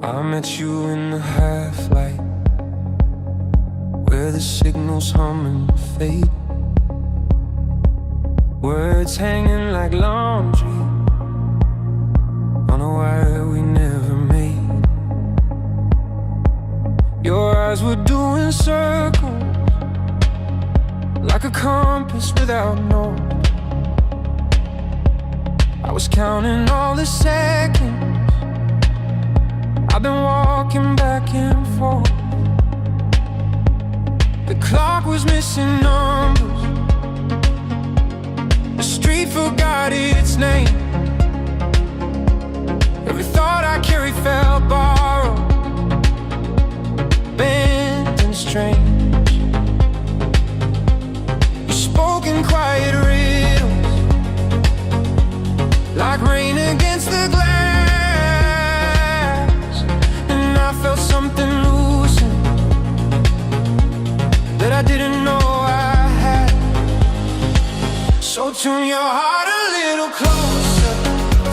I met you in the half-light, where the signals hum and fade, words hanging like laundry on a wire we never made. Your eyes were doing circles like a compass without north. I was counting all the seconds I've been walking back and forth. The clock was missing numbers, the street forgot its name. Every thought I carried felt borrowed, bent and strange. You spoke in quiet riddles, like rain against the glass. I felt something loosen that I didn't know I had. So tune your heart a little closer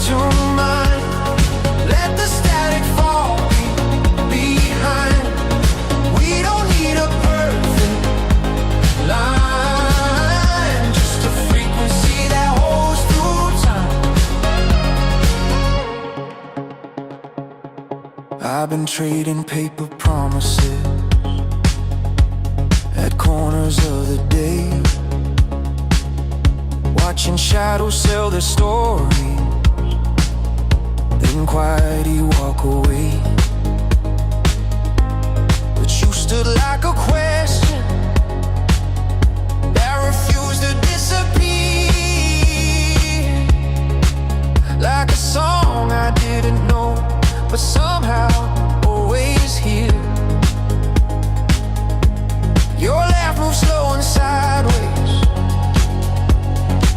to mine. Let the static fall behind. We don't need a perfect line, just a frequency that holds through time. I've been trading paper promises at corners of the day, watching shadows sell their stories, then quietly walk away. But you stood like a question that refused to disappear, like a song I didn't know, but somehow always here. Your laugh moves slow and sideways,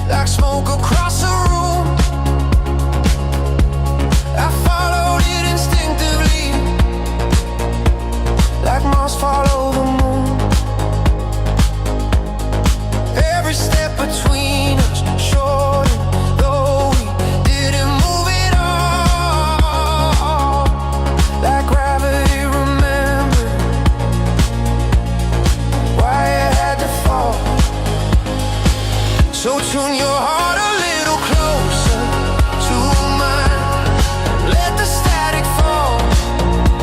like smoke across a room. I followed it instinctively, like moths follow the moon. Every step between us shortened, though we didn't move it all, like gravity remembered why it had to fall. So tune your heart a little closer to mine. Let the static fall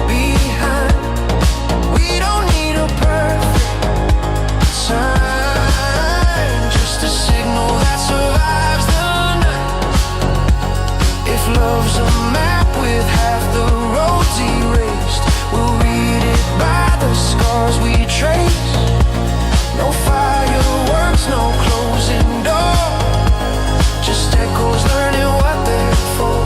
behind. We don't need a perfect sign, just a signal that survives the night. If love's a map with half the roads erased, we'll read it by the scars we trace. No fireworks, no closing door, just echoes learning what they're for.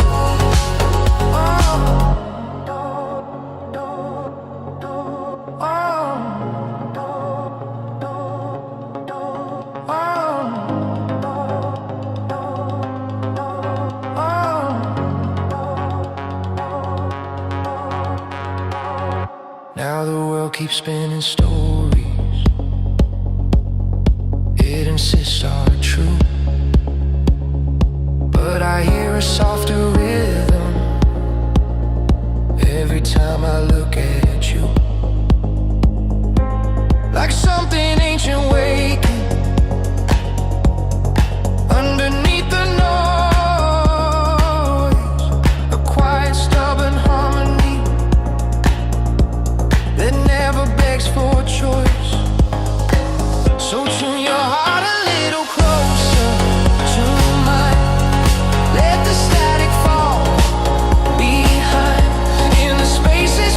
Now the world keeps spinning stories it insists are true, but I hear a softer rhythm every time I look at you, like something ancient waking underneath the noise, a quiet stubborn harmony that never begs for a choice. So tune your heart a little closer to mine. Let the static fall behind in the spaces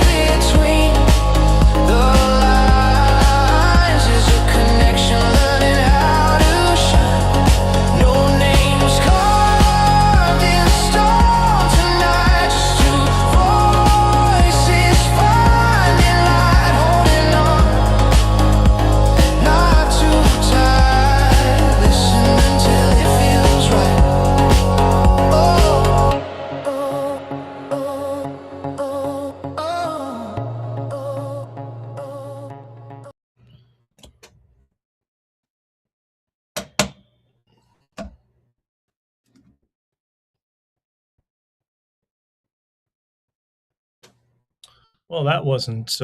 Well, that wasn't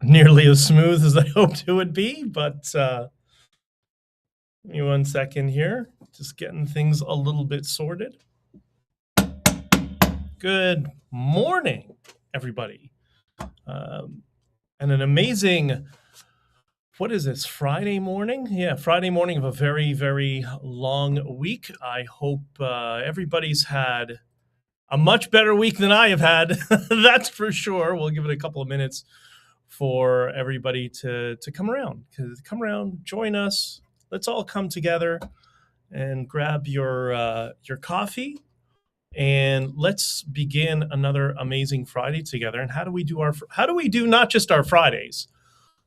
nearly as smooth as I hoped it would be, but give me 1 second here. Just getting things a little bit sorted. Good morning, everybody. And an amazing, what is this, Friday morning? Yeah, Friday morning of a very, very long week. I hope everybody's had a much better week than I have had. That's for sure. We'll give it a couple of minutes for everybody to come around. Come around, join us. Let's all come together and grab your coffee, and let's begin another amazing Friday together. And how do we do not just our Fridays,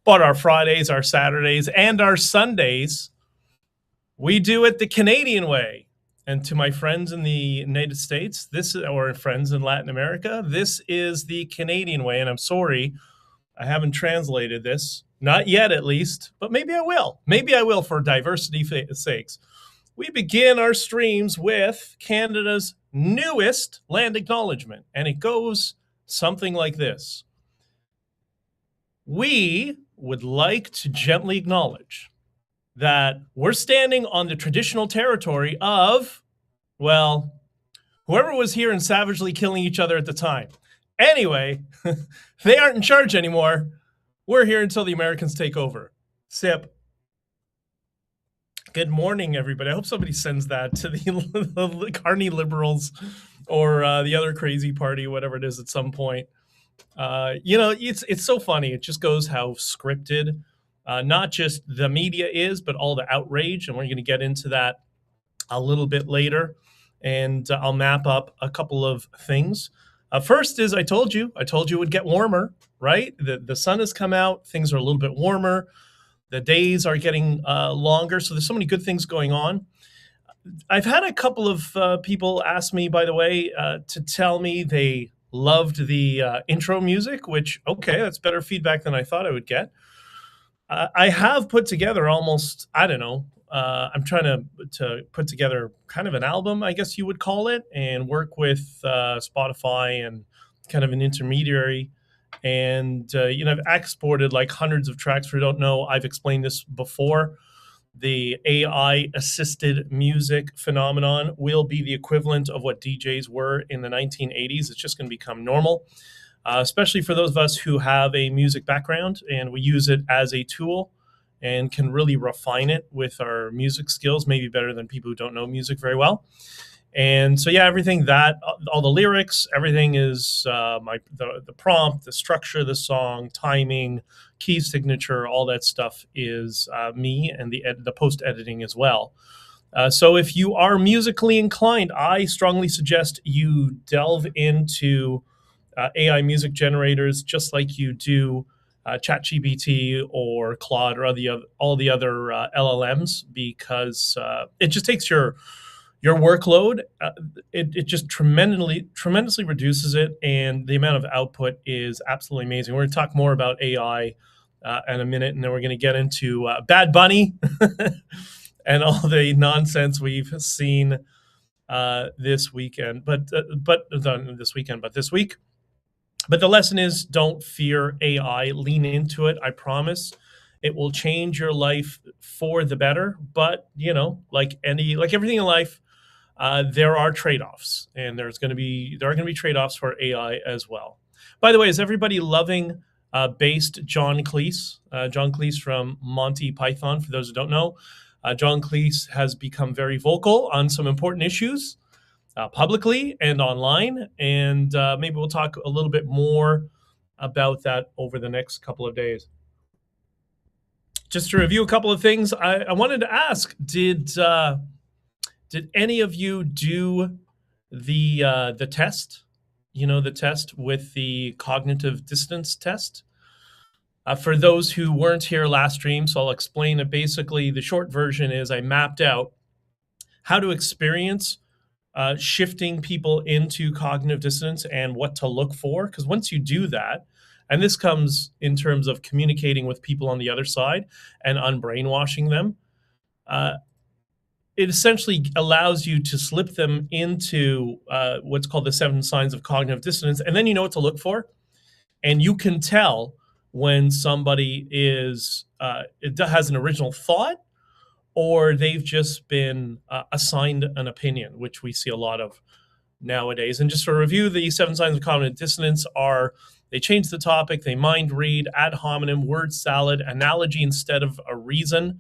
but our Fridays, our Saturdays, and our Sundays? We do it the Canadian way. And to my friends in the United States, or friends in Latin America, this is the Canadian way. And I'm sorry, I haven't translated this, not yet at least, but maybe I will. Maybe I will for diversity's sakes. We begin our streams with Canada's newest land acknowledgement, and it goes something like this. We would like to gently acknowledge that we're standing on the traditional territory of, well, whoever was here and savagely killing each other at the time. Anyway, they aren't in charge anymore. We're here until the Americans take over. Sip. Good morning, everybody. I hope somebody sends that to the Carney Liberals or the other crazy party, whatever it is, at some point. It's so funny. It just goes how scripted, not just the media is, but all the outrage. And we're going to get into that a little bit later. And I'll map up a couple of things. First is I told you it would get warmer, right? The sun has come out. Things are a little bit warmer. The days are getting longer. So there's so many good things going on. I've had a couple of people ask me, by the way, to tell me they loved the intro music, which, okay, that's better feedback than I thought I would get. I have put together almost, I don't know, I'm trying to put together kind of an album, I guess you would call it, and work with Spotify and kind of an intermediary. And, I've exported like hundreds of tracks. For you who don't know, I've explained this before. The AI assisted music phenomenon will be the equivalent of what DJs were in the 1980s. It's just going to become normal, especially for those of us who have a music background and we use it as a tool and can really refine it with our music skills, maybe better than people who don't know music very well. And so, yeah, everything that, all the lyrics, everything is the prompt, the structure of the song, timing, key signature, all that stuff is me, and the post editing as well. So if you are musically inclined, I strongly suggest you delve into AI music generators, just like you do ChatGPT or Claude or all the other LLMs, because it just takes your workload. It just tremendously reduces it, and the amount of output is absolutely amazing. We're going to talk more about AI in a minute, and then we're going to get into Bad Bunny and all the nonsense we've seen this weekend. But this week. But the lesson is, don't fear AI. Lean into it. I promise. It will change your life for the better. But like everything in life, there are trade-offs, and there are going to be trade-offs for AI as well. By the way, is everybody loving based John Cleese? John Cleese from Monty Python. For those who don't know, John Cleese has become very vocal on some important issues, publicly and online, and maybe we'll talk a little bit more about that over the next couple of days. Just to review a couple of things, I wanted to ask: Did any of you do the test? The test with the cognitive dissonance test? For those who weren't here last stream, so I'll explain it. Basically, the short version is I mapped out how to experience shifting people into cognitive dissonance and what to look for. Because once you do that, and this comes in terms of communicating with people on the other side and unbrainwashing them, it essentially allows you to slip them into what's called the 7 signs of cognitive dissonance, and then you know what to look for. And you can tell when somebody it has an original thought, or they've just been assigned an opinion, which we see a lot of nowadays. And just for review, the 7 signs of cognitive dissonance are: they change the topic, they mind read, ad hominem, word salad, analogy instead of a reason,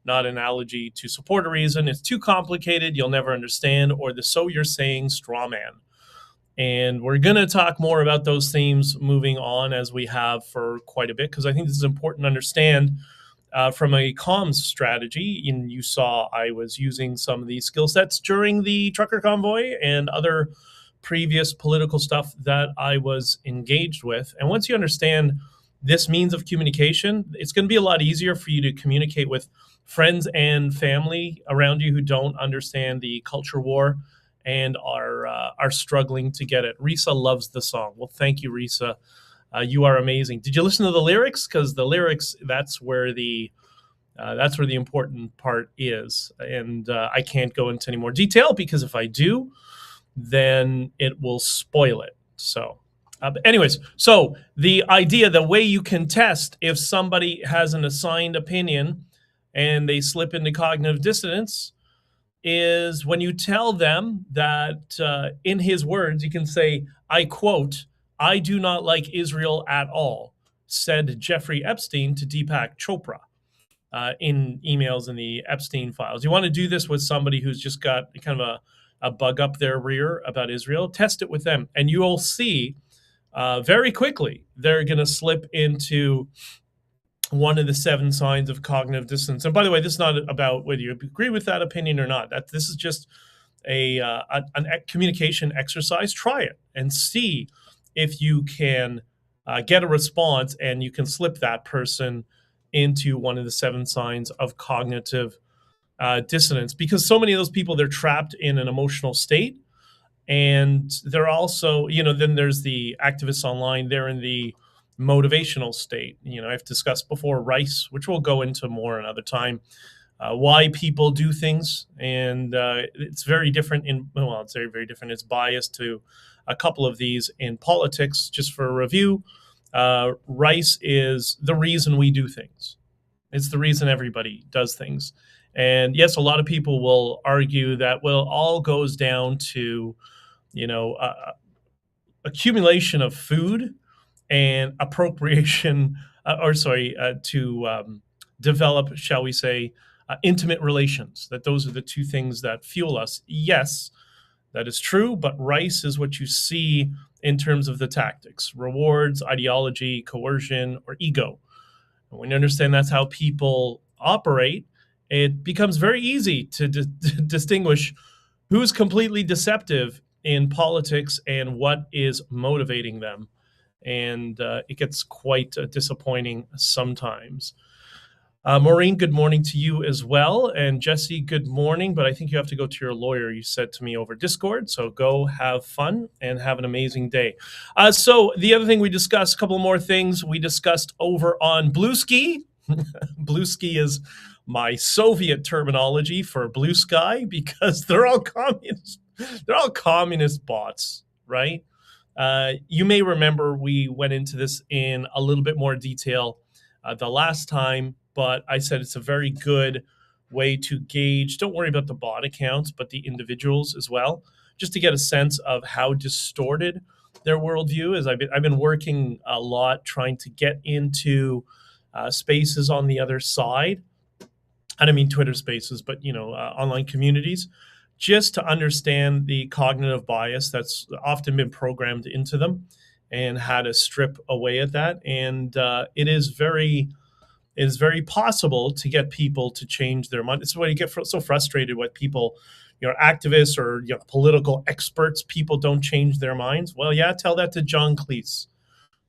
not analogy to support a reason. It's too complicated, you'll never understand, or the so you're saying straw man. And we're going to talk more about those themes moving on, as we have for quite a bit, because I think this is important to understand from a comms strategy. And you saw I was using some of these skill sets during the trucker convoy and other previous political stuff that I was engaged with. And once you understand this means of communication, it's going to be a lot easier for you to communicate with friends and family around you who don't understand the culture war and are struggling to get it. Risa loves the song. Well, thank you, Risa. You are amazing. Did you listen to the lyrics? Because the lyrics, that's where the important part is. And I can't go into any more detail, because if I do, then it will spoil it. So anyways, so the idea, the way you can test if somebody has an assigned opinion and they slip into cognitive dissonance, is when you tell them that, in his words, you can say, I quote, "I do not like Israel at all," said Jeffrey Epstein to Deepak Chopra in emails in the Epstein files. You want to do this with somebody who's just got kind of a bug up their rear about Israel. Test it with them, and you will see very quickly they're going to slip into one of the 7 signs of cognitive dissonance. And by the way, this is not about whether you agree with that opinion or not. This is just a communication exercise. Try it and see if you can get a response, and you can slip that person into one of the 7 signs of cognitive dissonance. Because so many of those people, they're trapped in an emotional state, and they're also, then there's the activists online, they're in the motivational state. I've discussed before rice, which we'll go into more another time, why people do things. And it's very different it's very, very different. It's biased to a couple of these in politics. Just for a review, rice is the reason we do things. It's the reason everybody does things. And yes, a lot of people will argue that, well, all goes down to, accumulation of food and appropriation, to develop, shall we say, intimate relations, that those are the 2 things that fuel us. Yes, that is true, but rice is what you see in terms of the tactics: rewards, ideology, coercion, or ego. And when you understand that's how people operate, it becomes very easy to distinguish who's completely deceptive in politics and what is motivating them. And it gets quite disappointing sometimes. Maureen, good morning to you as well. And Jesse, good morning. But I think you have to go to your lawyer, you said to me over Discord. So go have fun and have an amazing day. So the other thing we discussed, a couple more things we discussed over on BlueSky. BlueSky is my Soviet terminology for BlueSky, because they're all communist. They're all communist bots, right? You may remember we went into this in a little bit more detail the last time, but I said it's a very good way to gauge. Don't worry about the bot accounts, but the individuals as well, just to get a sense of how distorted their worldview is. I've been working a lot trying to get into spaces on the other side. I don't mean Twitter spaces, but online communities, just to understand the cognitive bias that's often been programmed into them and how to strip away at that. And it is very possible to get people to change their mind. It's when you get so frustrated with people, activists or political experts, people don't change their minds. Well, yeah, tell that to John Cleese.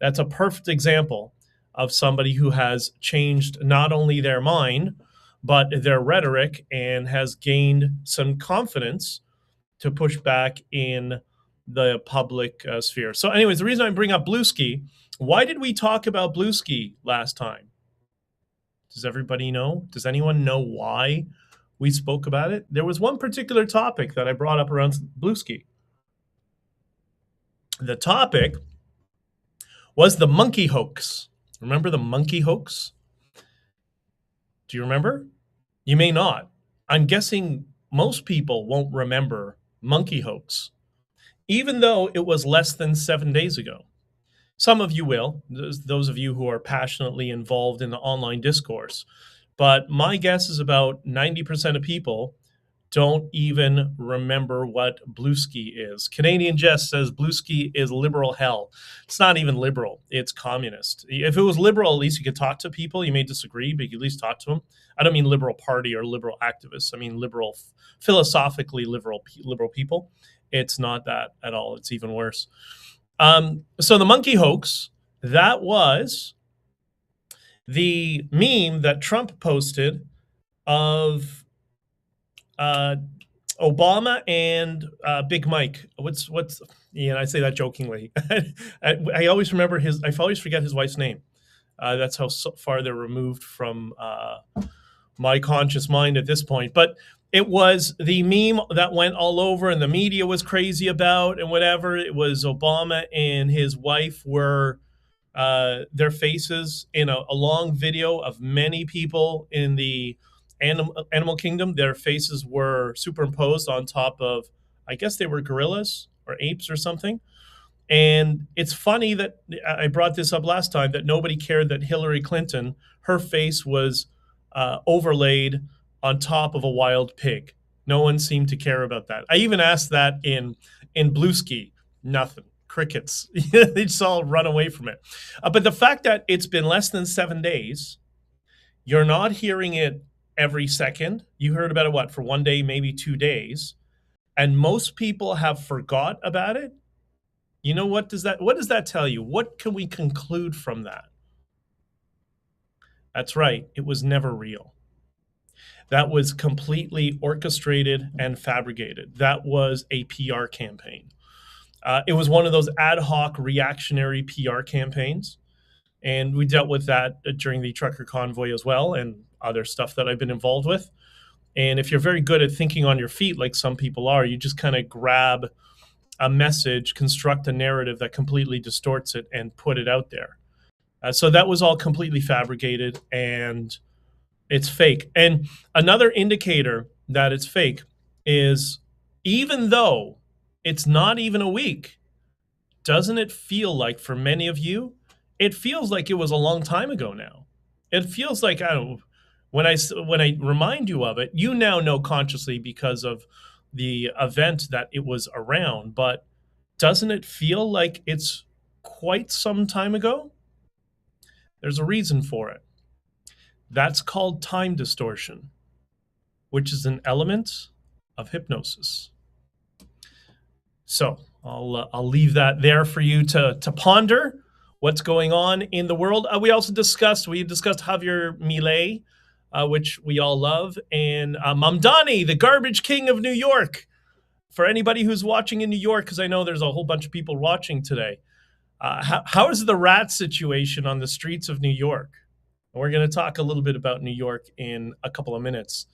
That's a perfect example of somebody who has changed not only their mind, but their rhetoric, and has gained some confidence to push back in the public sphere. So anyways, the reason I bring up BlueSky, why did we talk about BlueSky last time? Does everybody know? Does anyone know why we spoke about it? There was one particular topic that I brought up around BlueSky. The topic was the monkey hoax. Remember the monkey hoax? Do you remember? You may not. I'm guessing most people won't remember monkey hoax, even though it was less than 7 days ago. Some of you will, those of you who are passionately involved in the online discourse. But my guess is about 90% of people don't even remember what BlueSky is. Canadian Jess says BlueSky is liberal hell. It's not even liberal, it's communist. If it was liberal, at least you could talk to people. You may disagree, but you could at least talk to them. I don't mean liberal party or liberal activists. I mean liberal, philosophically liberal people. It's not that at all. It's even worse. So the monkey hoax, that was the meme that Trump posted of Obama and Big Mike. What's I say that jokingly. I always remember I always forget his wife's name. That's how far they're removed from my conscious mind at this point. But it was the meme that went all over and the media was crazy about and whatever. It was Obama and his wife were their faces in a long video of many people in the animal kingdom. Their faces were superimposed on top of, I guess they were gorillas or apes or something. And it's funny that I brought this up last time, that nobody cared that Hillary Clinton, her face was overlaid on top of a wild pig. No one seemed to care about that. I even asked that in BlueSky. Nothing. Crickets. They just all run away from it. But the fact that it's been less than 7 days, you're not hearing it every second. You heard about it, for 1 day, maybe 2 days. And most people have forgot about it. You know, what does that tell you? What can we conclude from that? That's right. It was never real. That was completely orchestrated and fabricated. That was a PR campaign. It was one of those ad hoc reactionary PR campaigns. And we dealt with that during the trucker convoy as well, and other stuff that I've been involved with. And if you're very good at thinking on your feet, like some people are, you just kind of grab a message, construct a narrative that completely distorts it and put it out there. So that was all completely fabricated and it's fake. And another indicator that it's fake is, even though it's not even a week, doesn't it feel like, for many of you, it feels like it was a long time ago now? It feels like, I don't know, when I remind you of it, you now know consciously because of the event that it was around, but doesn't it feel like it's quite some time ago? There's a reason for it. That's called time distortion, which is an element of hypnosis. So I'll leave that there for you to ponder what's going on in the world. We discussed Javier Milei, which we all love, and Mamdani, the garbage king of New York. For anybody who's watching in New York, because I know there's a whole bunch of people watching today, how is the rat situation on the streets of New York? And we're going to talk a little bit about New York in a couple of minutes.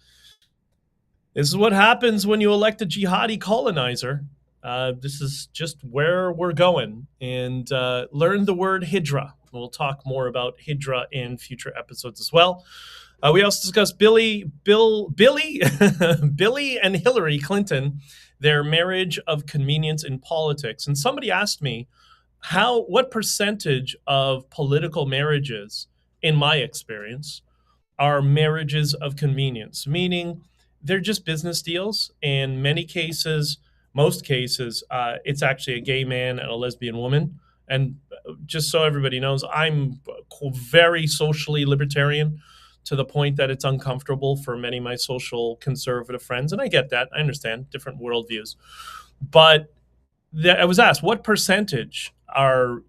This is what happens when you elect a jihadi colonizer. This is just where we're going. And learn the word Hydra. We'll talk more about Hydra in future episodes as well. We also discussed Billy and Hillary Clinton, their marriage of convenience in politics. And somebody asked me, what percentage of political marriages, in my experience, are marriages of convenience? Meaning they're just business deals. In many cases, most cases, it's actually a gay man and a lesbian woman. And just so everybody knows, I'm very socially libertarian, to the point that it's uncomfortable for many of my social conservative friends. And I get that. I understand different worldviews. But I was asked, what percentage are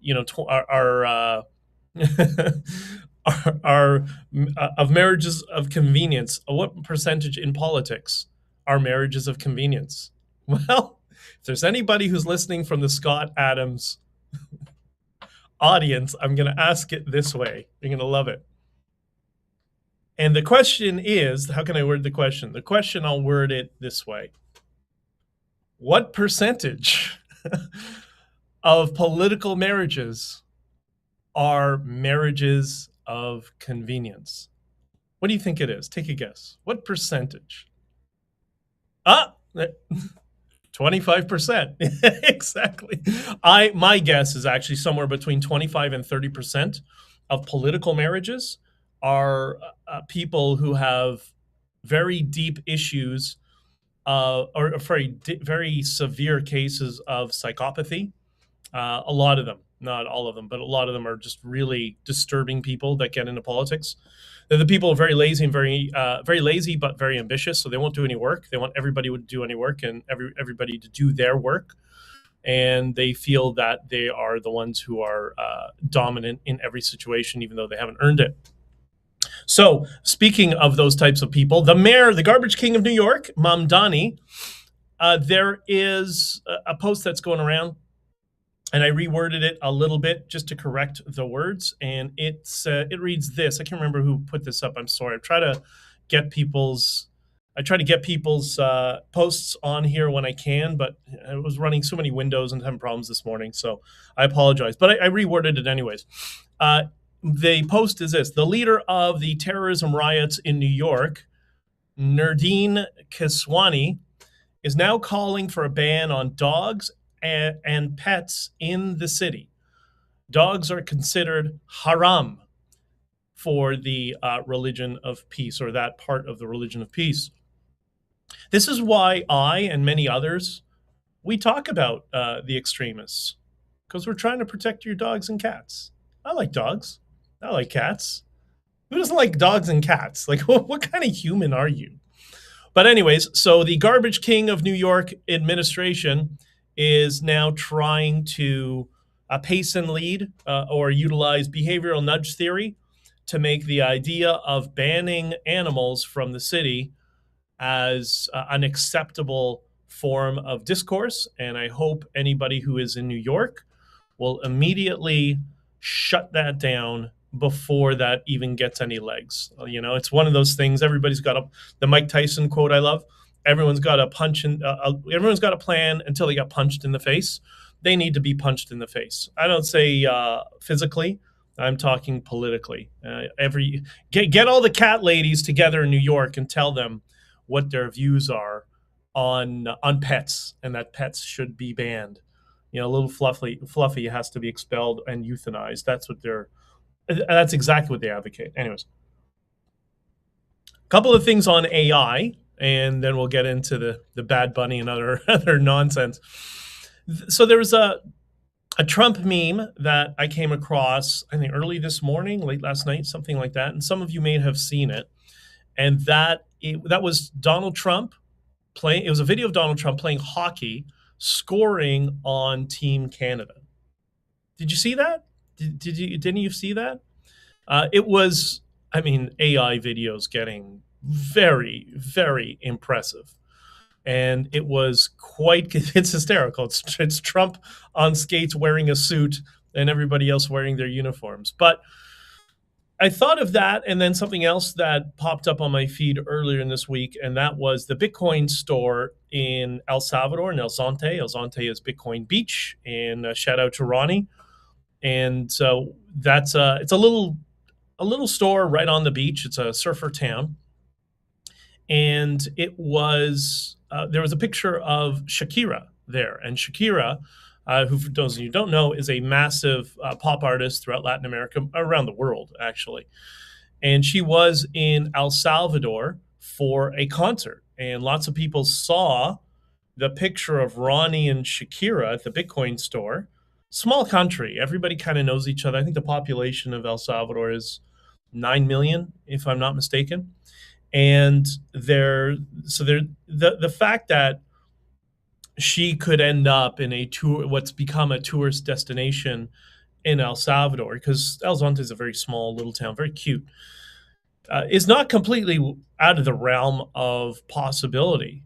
of marriages of convenience? What percentage in politics are marriages of convenience? Well, if there's anybody who's listening from the Scott Adams audience, I'm going to ask it this way. You're going to love it. And the question is, how can I word the question? The question, I'll word it this way. What percentage of political marriages are marriages of convenience? What do you think it is? Take a guess. What percentage? 25%. Exactly. My guess is actually somewhere between 25 and 30% of political marriages are people who have very deep issues or very severe cases of psychopathy. A lot of them, not all of them, but a lot of them are just really disturbing people that get into politics. They're the people who are very lazy and very lazy, but very ambitious. So they won't do any work. They want everybody to do any work and everybody to do their work. And they feel that they are the ones who are dominant in every situation, even though they haven't earned it. So speaking of those types of people, the mayor, the garbage king of New York, Mamdani, there is a post that's going around, and I reworded it a little bit just to correct the words. And it reads this. I can't remember who put this up. I'm sorry. I try to get people's posts on here when I can, but I was running so many windows and having problems this morning, so I apologize. But I reworded it anyways. The post is this: the leader of the terrorism riots in New York, Nurdin Kiswani, is now calling for a ban on dogs and pets in the city. Dogs are considered haram for the religion of peace, or that part of the religion of peace. This is why I and many others, we talk about the extremists, because we're trying to protect your dogs and cats. I like dogs. I like cats. Who doesn't like dogs and cats? Like, what kind of human are you? But anyways, so the garbage king of New York administration is now trying to pace and lead or utilize behavioral nudge theory to make the idea of banning animals from the city as an acceptable form of discourse. And I hope anybody who is in New York will immediately shut that down before that even gets any legs. You know, it's one of those things. Everybody's got the Mike Tyson quote I love. Everyone's got everyone's got a plan until they got punched in the face. They need to be punched in the face. I don't say physically. I'm talking politically. Get all the cat ladies together in New York and tell them what their views are on pets, and that pets should be banned. You know, little Fluffy has to be expelled and euthanized. That's exactly what they advocate. Anyways, a couple of things on AI, and then we'll get into the Bad Bunny and other nonsense. So there was a Trump meme that I came across, I think early this morning, late last night, something like that. And some of you may have seen it. And that was Donald Trump playing. It was a video of Donald Trump playing hockey, scoring on Team Canada. Did you see that? Didn't you see that? It was, I mean, AI videos getting very, very impressive. And it was it's hysterical. It's Trump on skates wearing a suit and everybody else wearing their uniforms. But I thought of that, and then something else that popped up on my feed earlier in this week, and that was the Bitcoin store in El Salvador, in El Zonte. El Zonte is Bitcoin Beach, and shout out to Ronnie. And so it's a little store right on the beach. It's a surfer town, and it was there was a picture of Shakira there, and Shakira, who for those of you who don't know, is a massive pop artist throughout Latin America, around the world actually, and she was in El Salvador for a concert, and lots of people saw the picture of Ronnie and Shakira at the Bitcoin store. Small country, everybody kind of knows each other. I think the population of El Salvador is 9 million, if I'm not mistaken. And the fact that she could end up in what's become a tourist destination in El Salvador, because El Zonte is a very small little town, very cute, is not completely out of the realm of possibility.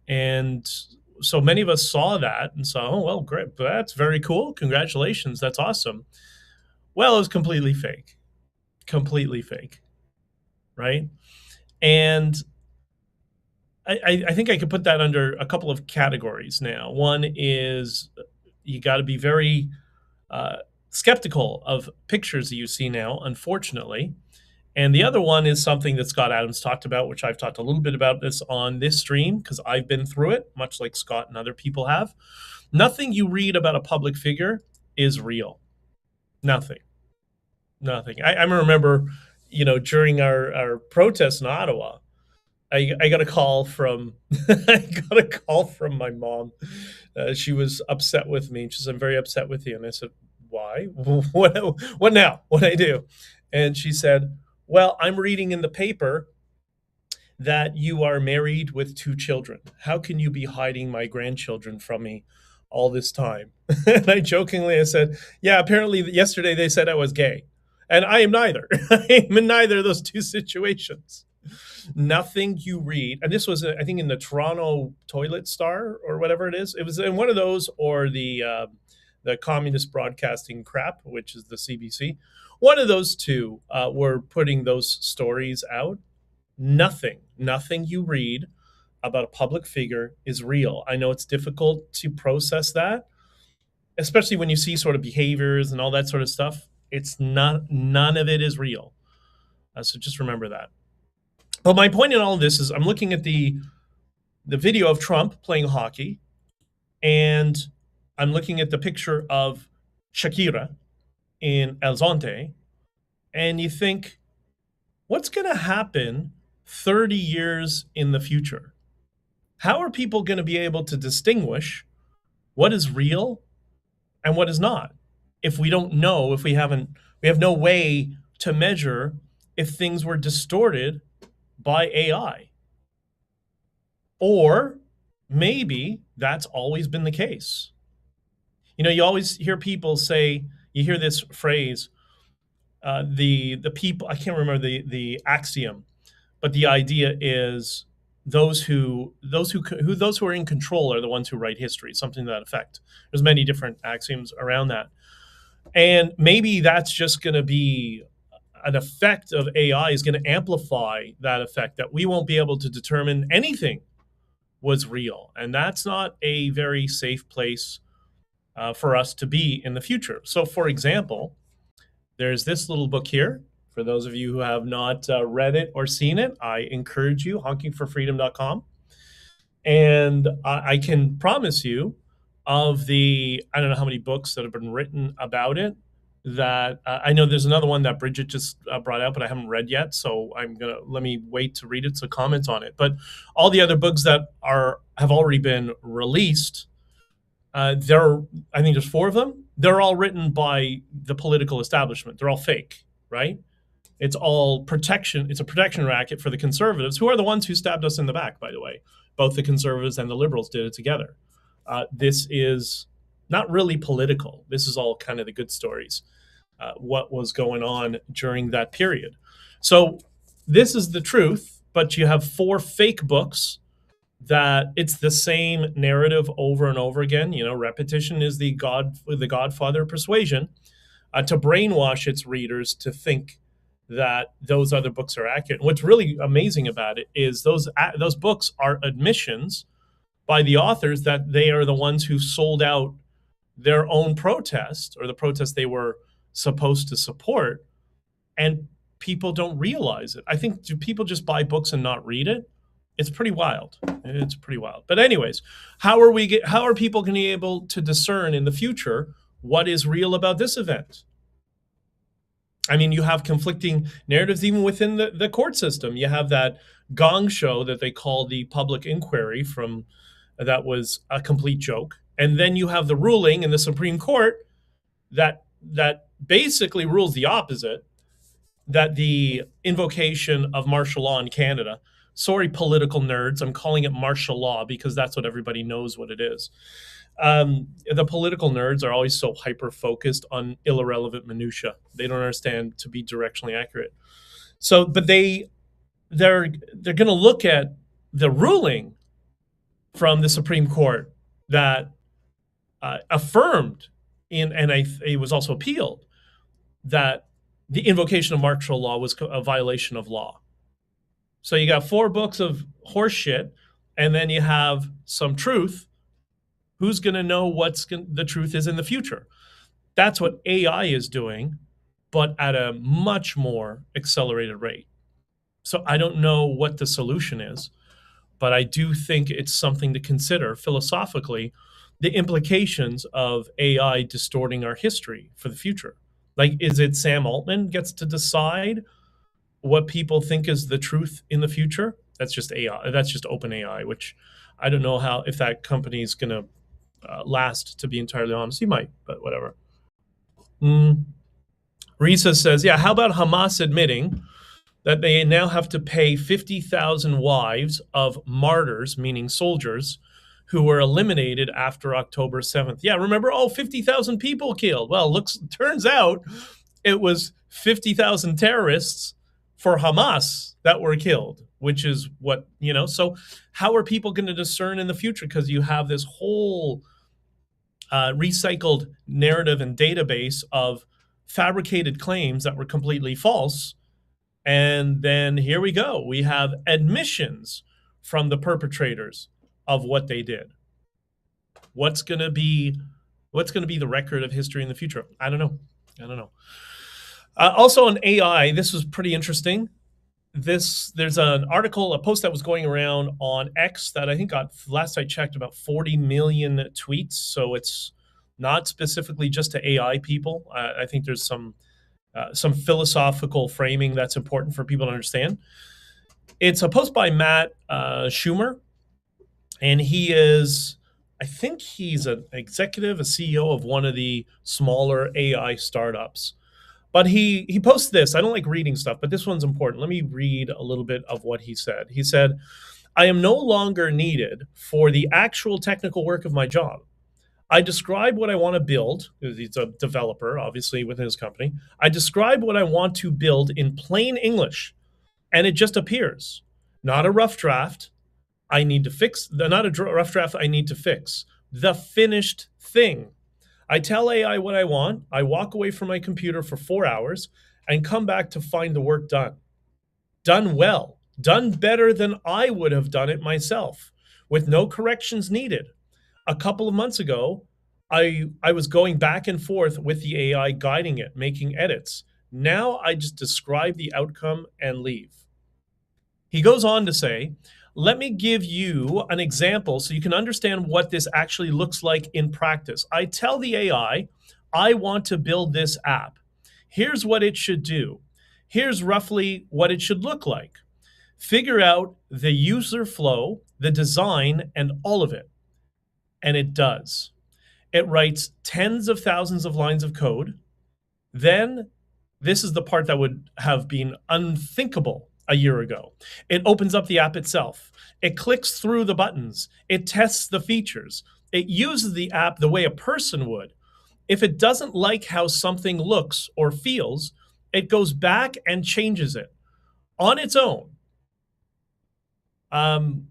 And so many of us saw that and saw, oh, well, great, that's very cool. Congratulations, that's awesome. Well, it was completely fake, right? And I think I could put that under a couple of categories now. One is you got to be very skeptical of pictures that you see now, unfortunately. And the other one is something that Scott Adams talked about, which I've talked a little bit about this on this stream because I've been through it, much like Scott and other people have. Nothing you read about a public figure is real. Nothing. I remember, during our protest in Ottawa, I got a call from my mom. She was upset with me. She said, "I'm very upset with you." And I said, "Why? What now? What'd I do?" And she said, "Well, I'm reading in the paper that you are married with 2 children. How can you be hiding my grandchildren from me all this time?" And I said, "Yeah, apparently yesterday they said I was gay. And I am neither. I am in neither of those 2 situations." Nothing you read, and this was, I think, in the Toronto Toilet Star or whatever it is. It was in one of those, or the Communist Broadcasting crap, which is the CBC. One of those 2 were putting those stories out. Nothing you read about a public figure is real. I know it's difficult to process that, especially when you see sort of behaviors and all that sort of stuff. It's not, none of it is real. So just remember that. But my point in all of this is I'm looking at the video of Trump playing hockey, and I'm looking at the picture of Shakira in El Zonte, and you think, what's going to happen 30 years in the future? How are people going to be able to distinguish what is real and what is not if we don't know, if we have no way to measure if things were distorted by AI? Or maybe that's always been the case. You always hear people say, you hear this phrase, the people, I can't remember the axiom, but the idea is those who are in control are the ones who write history, something to that effect. There's many different axioms around that. And maybe that's just going to be an effect of AI, is going to amplify that effect, that we won't be able to determine anything was real. And that's not a very safe place for us to be in the future. So, for example, there's this little book here. For those of you who have not read it or seen it, I encourage you, honkingforfreedom.com. And I can promise you, of the, I don't know how many books that have been written about it, that I know there's another one that Bridget just brought out, but I haven't read yet. So let me wait to read it, so comment on it. But all the other books that have already been released, I think there's 4 of them. They're all written by the political establishment. They're all fake, right? It's all protection. It's a protection racket for the conservatives, who are the ones who stabbed us in the back, by the way. Both the conservatives and the liberals did it together. This is not really political. This is all kind of the good stories, what was going on during that period. So this is the truth, but you have 4 fake books that it's the same narrative over and over again. Repetition is the godfather of persuasion, to brainwash its readers to think that those other books are accurate. And what's really amazing about it is those books are admissions by the authors that they are the ones who sold out their own protest, or the protest they were supposed to support, and people don't realize it. I think, do people just buy books and not read it? It's pretty wild. It's pretty wild. But anyways, how are people going to be able to discern in the future what is real about this event? I mean, you have conflicting narratives even within the court system. You have that gong show that they call the public inquiry that was a complete joke. And then you have the ruling in the Supreme Court that basically rules the opposite, that the invocation of martial law in Canada, sorry, political nerds, I'm calling it martial law because that's what everybody knows what it is. The political nerds are always so hyper-focused on irrelevant minutia. They don't understand to be directionally accurate. So, but they're going to look at the ruling from the Supreme Court that affirmed it was also appealed, that the invocation of martial law was a violation of law. So you got 4 books of horse shit, and then you have some truth. Who's going to know the truth is in the future? That's what AI is doing, but at a much more accelerated rate. So I don't know what the solution is, but I do think it's something to consider philosophically, the implications of AI distorting our history for the future. Like, is it Sam Altman gets to decide what people think is the truth in the future? That's just AI. That's just OpenAI, which I don't know how, if that company is going to last, to be entirely honest. He might, but whatever. Risa says, yeah, how about Hamas admitting that they now have to pay 50,000 wives of martyrs, meaning soldiers, who were eliminated after October 7th. Yeah, remember, 50,000 people killed. Well, turns out it was 50,000 terrorists for Hamas that were killed, which is what, so how are people going to discern in the future? Because you have this whole recycled narrative and database of fabricated claims that were completely false. And then here we go. We have admissions from the perpetrators of what they did. What's going to be the record of history in the future? I don't know. Also on AI, this was pretty interesting. There's an article, a post that was going around on X that I think got, last I checked, about 40 million tweets. So it's not specifically just to AI people. I think there's some philosophical framing that's important for people to understand. It's a post by Matt Schumer, and he is, I think he's an executive, a CEO of one of the smaller AI startups. But he posts this. I don't like reading stuff, but this one's important. Let me read a little bit of what he said. He said, I am no longer needed for the actual technical work of my job. I describe what I want to build. He's a developer, obviously, within his company. I describe what I want to build in plain English, and it just appears. Not a rough draft. I need to fix. Not a rough draft I need to fix. The finished thing. I tell AI what I want. I walk away from my computer for 4 hours and come back to find the work done. Done well. Done better than I would have done it myself, with no corrections needed. A couple of months ago, I was going back and forth with the AI, guiding it, making edits. Now I just describe the outcome and leave. He goes on to say, let me give you an example so you can understand what this actually looks like in practice. I tell the AI, I want to build this app. Here's what it should do. Here's roughly what it should look like. Figure out the user flow, the design, and all of it. And it does. It writes tens of thousands of lines of code. Then, this is the part that would have been unthinkable a year ago. It opens up the app itself. It clicks through the buttons. It tests the features. It uses the app the way a person would. If it doesn't like how something looks or feels, it goes back and changes it on its own. I'm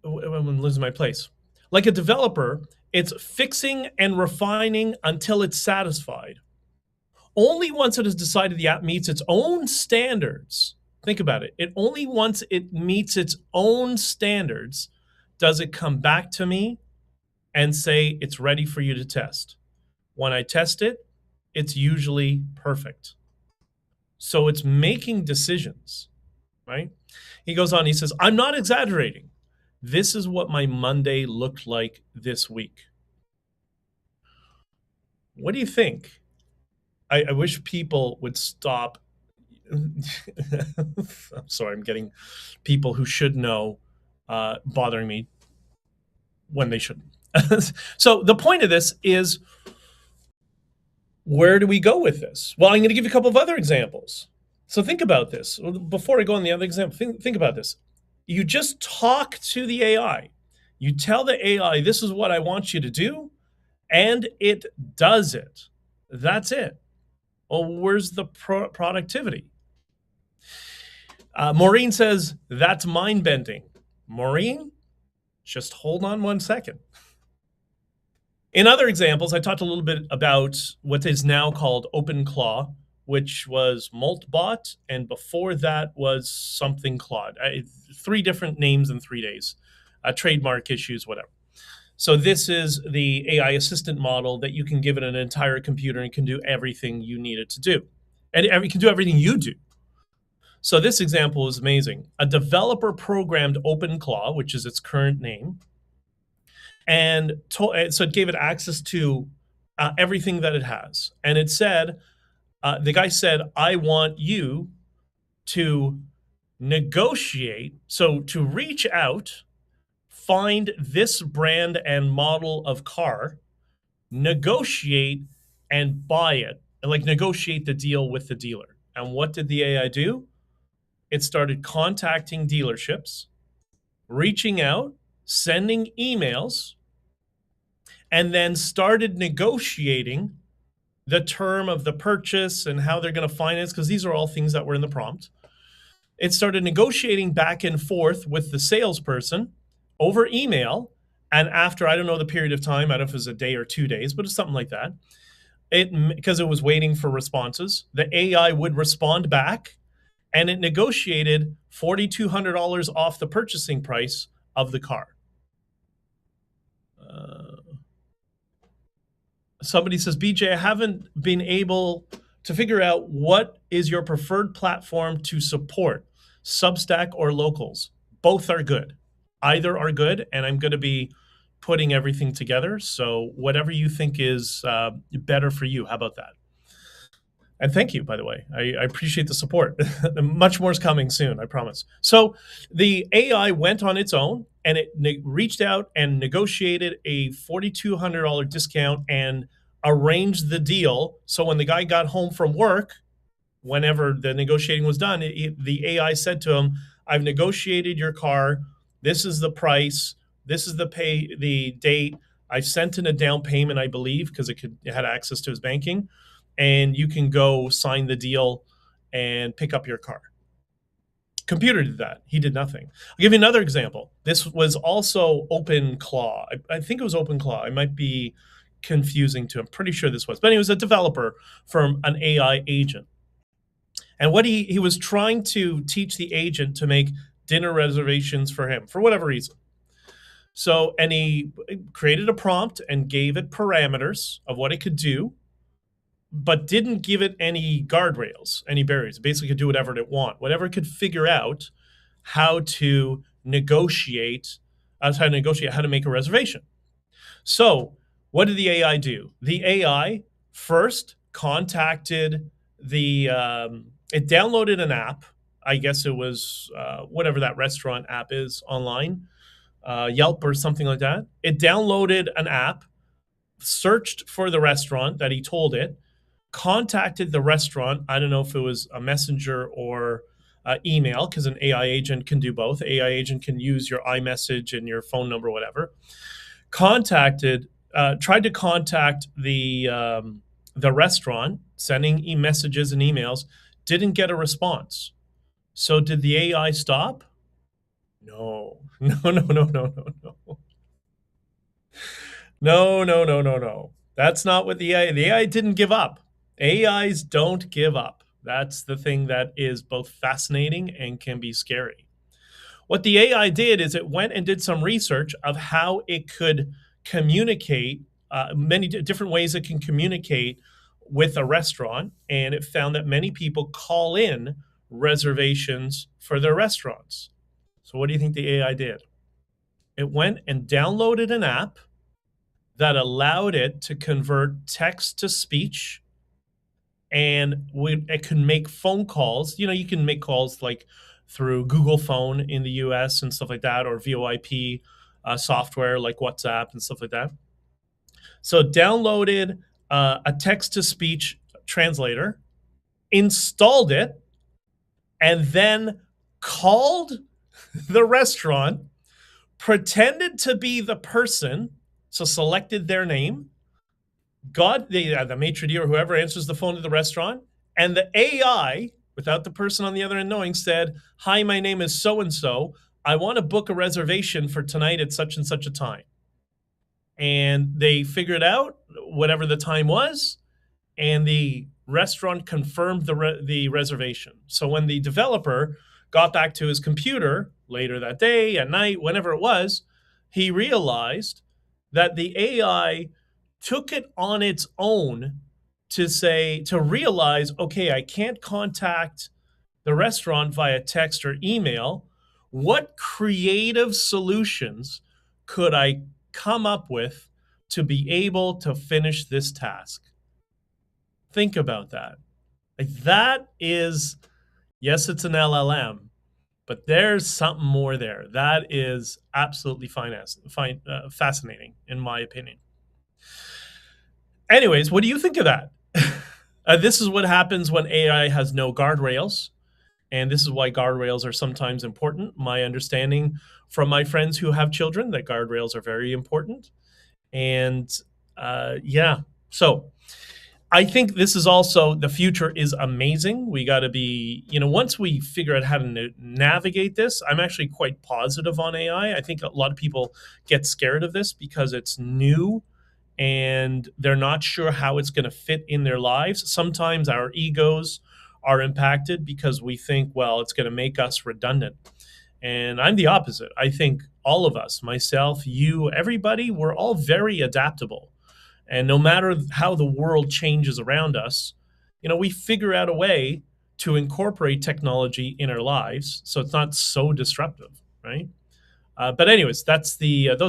losing my place. Like a developer, it's fixing and refining until it's satisfied. Only once it has decided the app meets its own standards, think about it, only once it meets its own standards does it come back to me and say it's ready for you to test. When I test it, it's usually perfect. So it's making decisions, right? He goes on, he says, I'm not exaggerating. This is what my Monday looked like this week. What do you think? I wish people would stop. I'm sorry, I'm getting people who should know bothering me when they shouldn't. So the point of this is, where do we go with this? Well, I'm going to give you a couple of other examples. So think about this. Before I go on the other example, think about this. You just talk to the AI. You tell the AI, this is what I want you to do, and it does it. That's it. Well, where's the productivity? Maureen says, that's mind-bending. Maureen, just hold on 1 second. In other examples, I talked a little bit about what is now called OpenClaw, which was Maltbot, and before that was something Claude. 3 different names in 3 days, trademark issues, whatever. So this is the AI assistant model that you can give it an entire computer and can do everything you need it to do. And it can do everything you do. So this example is amazing. A developer programmed OpenClaw, which is its current name, and so it gave it access to everything that it has. And it said, the guy said, I want you to negotiate, so to reach out, find this brand and model of car, negotiate and buy it, and like negotiate the deal with the dealer. And what did the AI do? It started contacting dealerships, reaching out, sending emails, and then started negotiating the term of the purchase and how they're going to finance, because these are all things that were in the prompt. It started negotiating back and forth with the salesperson over email. And after, I don't know the period of time, I don't know if it was a day or 2 days, but it's something like that. Because it was waiting for responses, the AI would respond back, and it negotiated $4,200 off the purchasing price of the car. Somebody says, BJ, I haven't been able to figure out what is your preferred platform to support, Substack or Locals. Both are good. Either are good, and I'm going to be putting everything together. So whatever you think is better for you, how about that? And thank you, by the way. I appreciate the support. Much more is coming soon, I promise. So the AI went on its own, and it reached out and negotiated a $4,200 discount and arranged the deal. So when the guy got home from work, whenever the negotiating was done, the AI said to him, I've negotiated your car. This is the price. This is the date. I sent in a down payment, I believe, because it had access to his banking. And you can go sign the deal and pick up your car. Computer did that. He did nothing. I'll give you another example. This was also OpenClaw. I think it was OpenClaw. I might be confusing too. I'm pretty sure this was. But he was a developer for an AI agent. And what he was trying to teach the agent to make dinner reservations for him, for whatever reason. So, and he created a prompt and gave it parameters of what it could do, but didn't give it any guardrails, any barriers. It basically could do whatever it want, whatever it could figure out how to negotiate, how to make a reservation. So what did the AI do? The AI first contacted it downloaded an app. I guess it was whatever that restaurant app is online, Yelp or something like that. It downloaded an app, searched for the restaurant that he told it, contacted the restaurant. I don't know if it was a messenger or email, because an AI agent can do both. AI agent can use your iMessage and your phone number, whatever. Tried to contact the restaurant, sending messages and emails, didn't get a response. So did the AI stop? No. No. That's not what the AI didn't give up. AIs don't give up. That's the thing that is both fascinating and can be scary. What the AI did is it went and did some research of how it could communicate, many different ways it can communicate with a restaurant, and it found that many people call in reservations for their restaurants. So what do you think the AI did? It went and downloaded an app that allowed it to convert text to speech, and it can make phone calls. You know, you can make calls like through Google Phone in the US and stuff like that, or VoIP software like WhatsApp and stuff like that. So downloaded a text-to-speech translator, installed it, and then called the restaurant, pretended to be the person, so selected their name, got the maitre d' or whoever answers the phone to the restaurant, and the AI, without the person on the other end knowing, said, "Hi, my name is so-and-so. I want to book a reservation for tonight at such and such a time." And they figured out whatever the time was, and the restaurant confirmed the reservation. So when the developer got back to his computer later that day, at night, whenever it was, he realized that the AI took it on its own to realize, okay, I can't contact the restaurant via text or email. What creative solutions could I come up with to be able to finish this task? Think about that. Like, that is, yes, it's an LLM, but there's something more there. That is absolutely fascinating, in my opinion. Anyways, what do you think of that? This is what happens when AI has no guardrails. And this is why guardrails are sometimes important. My understanding from my friends who have children that guardrails are very important. And yeah, so I think this is also, the future is amazing. We got to be, once we figure out how to navigate this, I'm actually quite positive on AI. I think a lot of people get scared of this because it's new and they're not sure how it's going to fit in their lives. Sometimes our egos are impacted because we think, well, it's going to make us redundant. And I'm the opposite. I think all of us, myself, you, everybody, we're all very adaptable. And no matter how the world changes around us, we figure out a way to incorporate technology in our lives so it's not so disruptive, right? But anyways, those are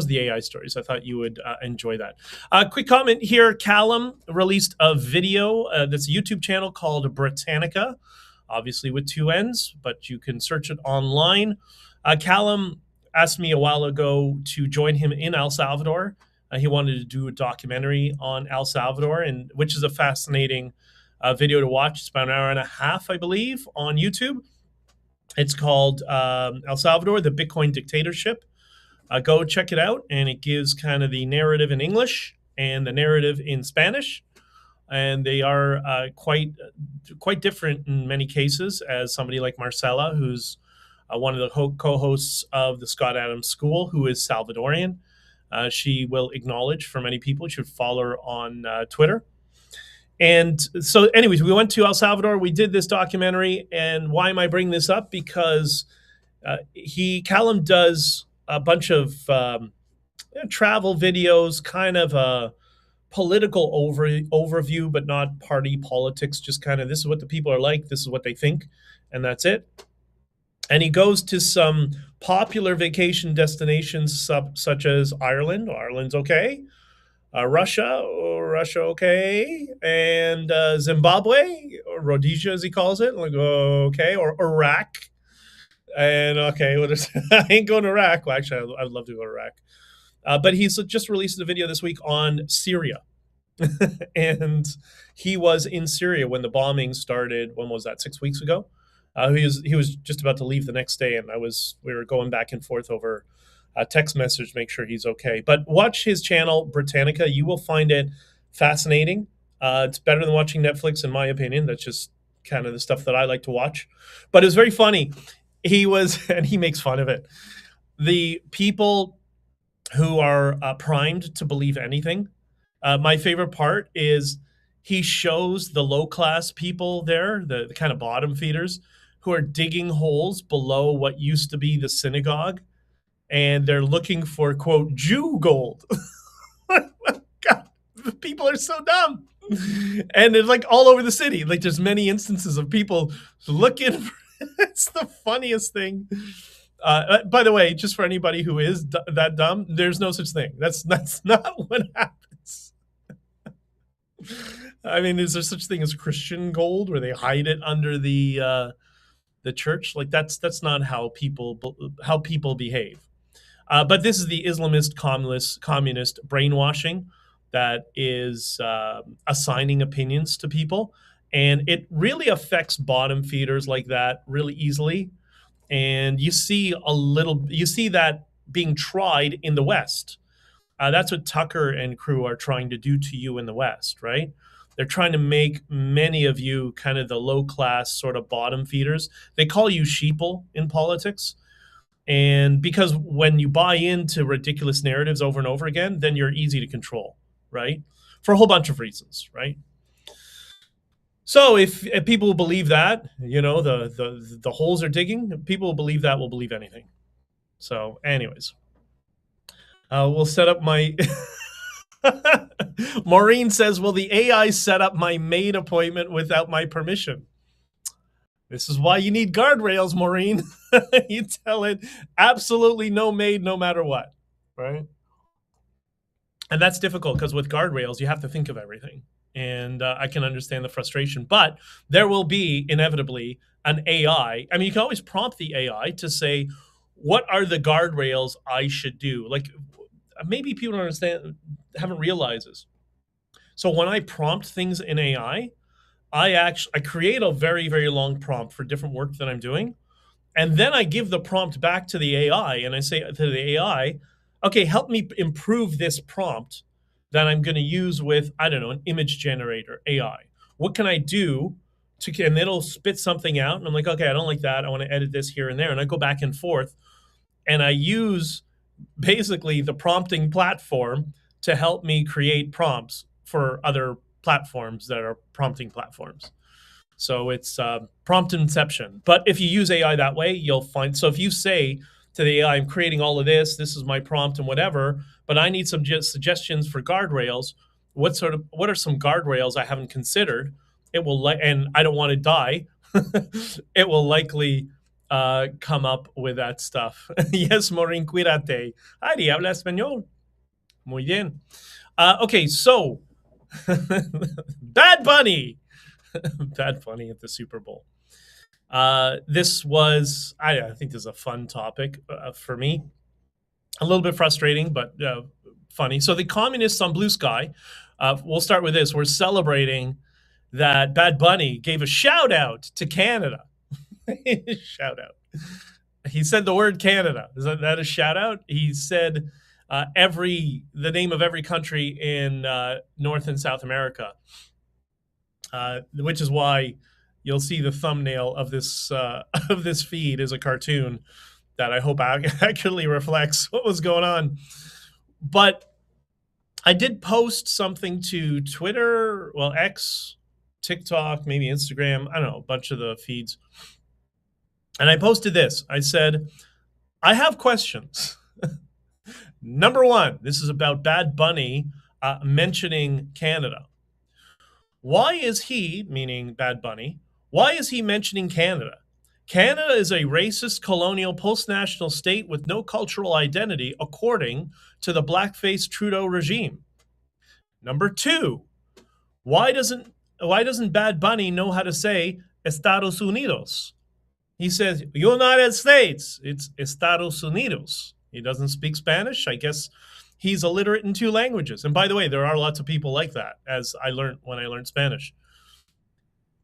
the AI stories. I thought you would enjoy that. Quick comment here. Callum released a video that's a YouTube channel called Britannica, obviously with 2 N's, but you can search it online. Callum asked me a while ago to join him in El Salvador. He wanted to do a documentary on El Salvador, and which is a fascinating video to watch. It's about an hour and a half, I believe, on YouTube. It's called El Salvador, the Bitcoin Dictatorship. Go check it out, and it gives kind of the narrative in English and the narrative in Spanish, and they are quite different in many cases. As somebody like Marcella, who's one of the co-hosts of the Scott Adams School, who is Salvadorian, she will acknowledge for many people. You should follow her on Twitter. And so anyways, we went to El Salvador. We did this documentary. And why am I bringing this up? Because Callum does a bunch of travel videos, kind of a political overview, but not party politics, just kind of, this is what the people are like, this is what they think, and that's it. And he goes to some popular vacation destinations such as Ireland. Ireland's okay. Russia, okay, and Zimbabwe, or Rhodesia as he calls it, like, okay, or Iraq, and okay, I ain't going to Iraq. Well, actually, I'd love to go to Iraq, but he's just released a video this week on Syria, and he was in Syria when the bombing started. When was that? 6 weeks ago. He was just about to leave the next day, and we were going back and forth over a text message to make sure he's okay. But watch his channel, Britannica. You will find it fascinating. It's better than watching Netflix, in my opinion. That's just kind of the stuff that I like to watch. But it was very funny. And he makes fun of it. The people who are primed to believe anything. My favorite part is he shows the low-class people there, the kind of bottom feeders, who are digging holes below what used to be the synagogue. And they're looking for, quote, Jew gold. God, people are so dumb. And it's like all over the city. Like, there's many instances of people looking for, it's the funniest thing. By the way, just for anybody who is that dumb, there's no such thing. That's not what happens. I mean, is there such thing as Christian gold where they hide it under the church? Like, that's not how people behave. But this is the Islamist communist brainwashing that is assigning opinions to people. And it really affects bottom feeders like that really easily. And you see that being tried in the West. That's what Tucker and crew are trying to do to you in the West, right? They're trying to make many of you kind of the low-class sort of bottom feeders. They call you sheeple in politics. And because when you buy into ridiculous narratives over and over again, then you're easy to control, right? For a whole bunch of reasons, right? So if people believe that, the holes are digging, people will believe that will believe anything. So anyways. We'll set up my. Maureen says, "Will the AI set up my maid appointment without my permission?" This is why you need guardrails, Maureen. You tell it absolutely no maid, no matter what, right? And that's difficult because with guardrails, you have to think of everything. And I can understand the frustration, but there will be inevitably an AI. I mean, you can always prompt the AI to say, what are the guardrails I should do? Like maybe people don't understand, haven't realized this. So when I prompt things in AI, I create a very, very long prompt for different work that I'm doing. And then I give the prompt back to the AI and I say to the AI, okay, help me improve this prompt that I'm going to use with, I don't know, an image generator AI. What can I do to, and it'll spit something out. And I'm like, okay, I don't like that. I want to edit this here and there. And I go back and forth and I use basically the prompting platform to help me create prompts for other platforms that are prompting platforms. So it's prompt inception. But if you use AI that way, you'll find. So if you say to the AI, I'm creating all of this, this is my prompt and whatever, but I need some suggestions for guardrails. What are some guardrails I haven't considered? It will, and I don't want to die. It will likely come up with that stuff. Yes, Maureen, cuídate. Ari, habla español. Muy bien. Okay, so Bad Bunny. Bad Bunny at the Super Bowl. This was, I think this is a fun topic for me. A little bit frustrating, but funny. So the communists on BlueSky, we'll start with this. We're celebrating that Bad Bunny gave a shout out to Canada. Shout out. He said the word Canada. Is that a shout out? He said the name of every country in North and South America. Which is why you'll see the thumbnail of this feed is a cartoon that I hope accurately reflects what was going on. But I did post something to Twitter, well, X, TikTok, maybe Instagram, I don't know, a bunch of the feeds. And I posted this. I said, I have questions. Number one, this is about Bad Bunny mentioning Canada. Why is he, meaning Bad Bunny, why is he mentioning Canada? Canada is a racist, colonial, post-national state with no cultural identity, according to the blackface Trudeau regime. Number two, why doesn't Bad Bunny know how to say Estados Unidos? He says United States. It's Estados Unidos. He doesn't speak Spanish. I guess he's illiterate in two languages. And by the way, there are lots of people like that, as I learned when I learned Spanish.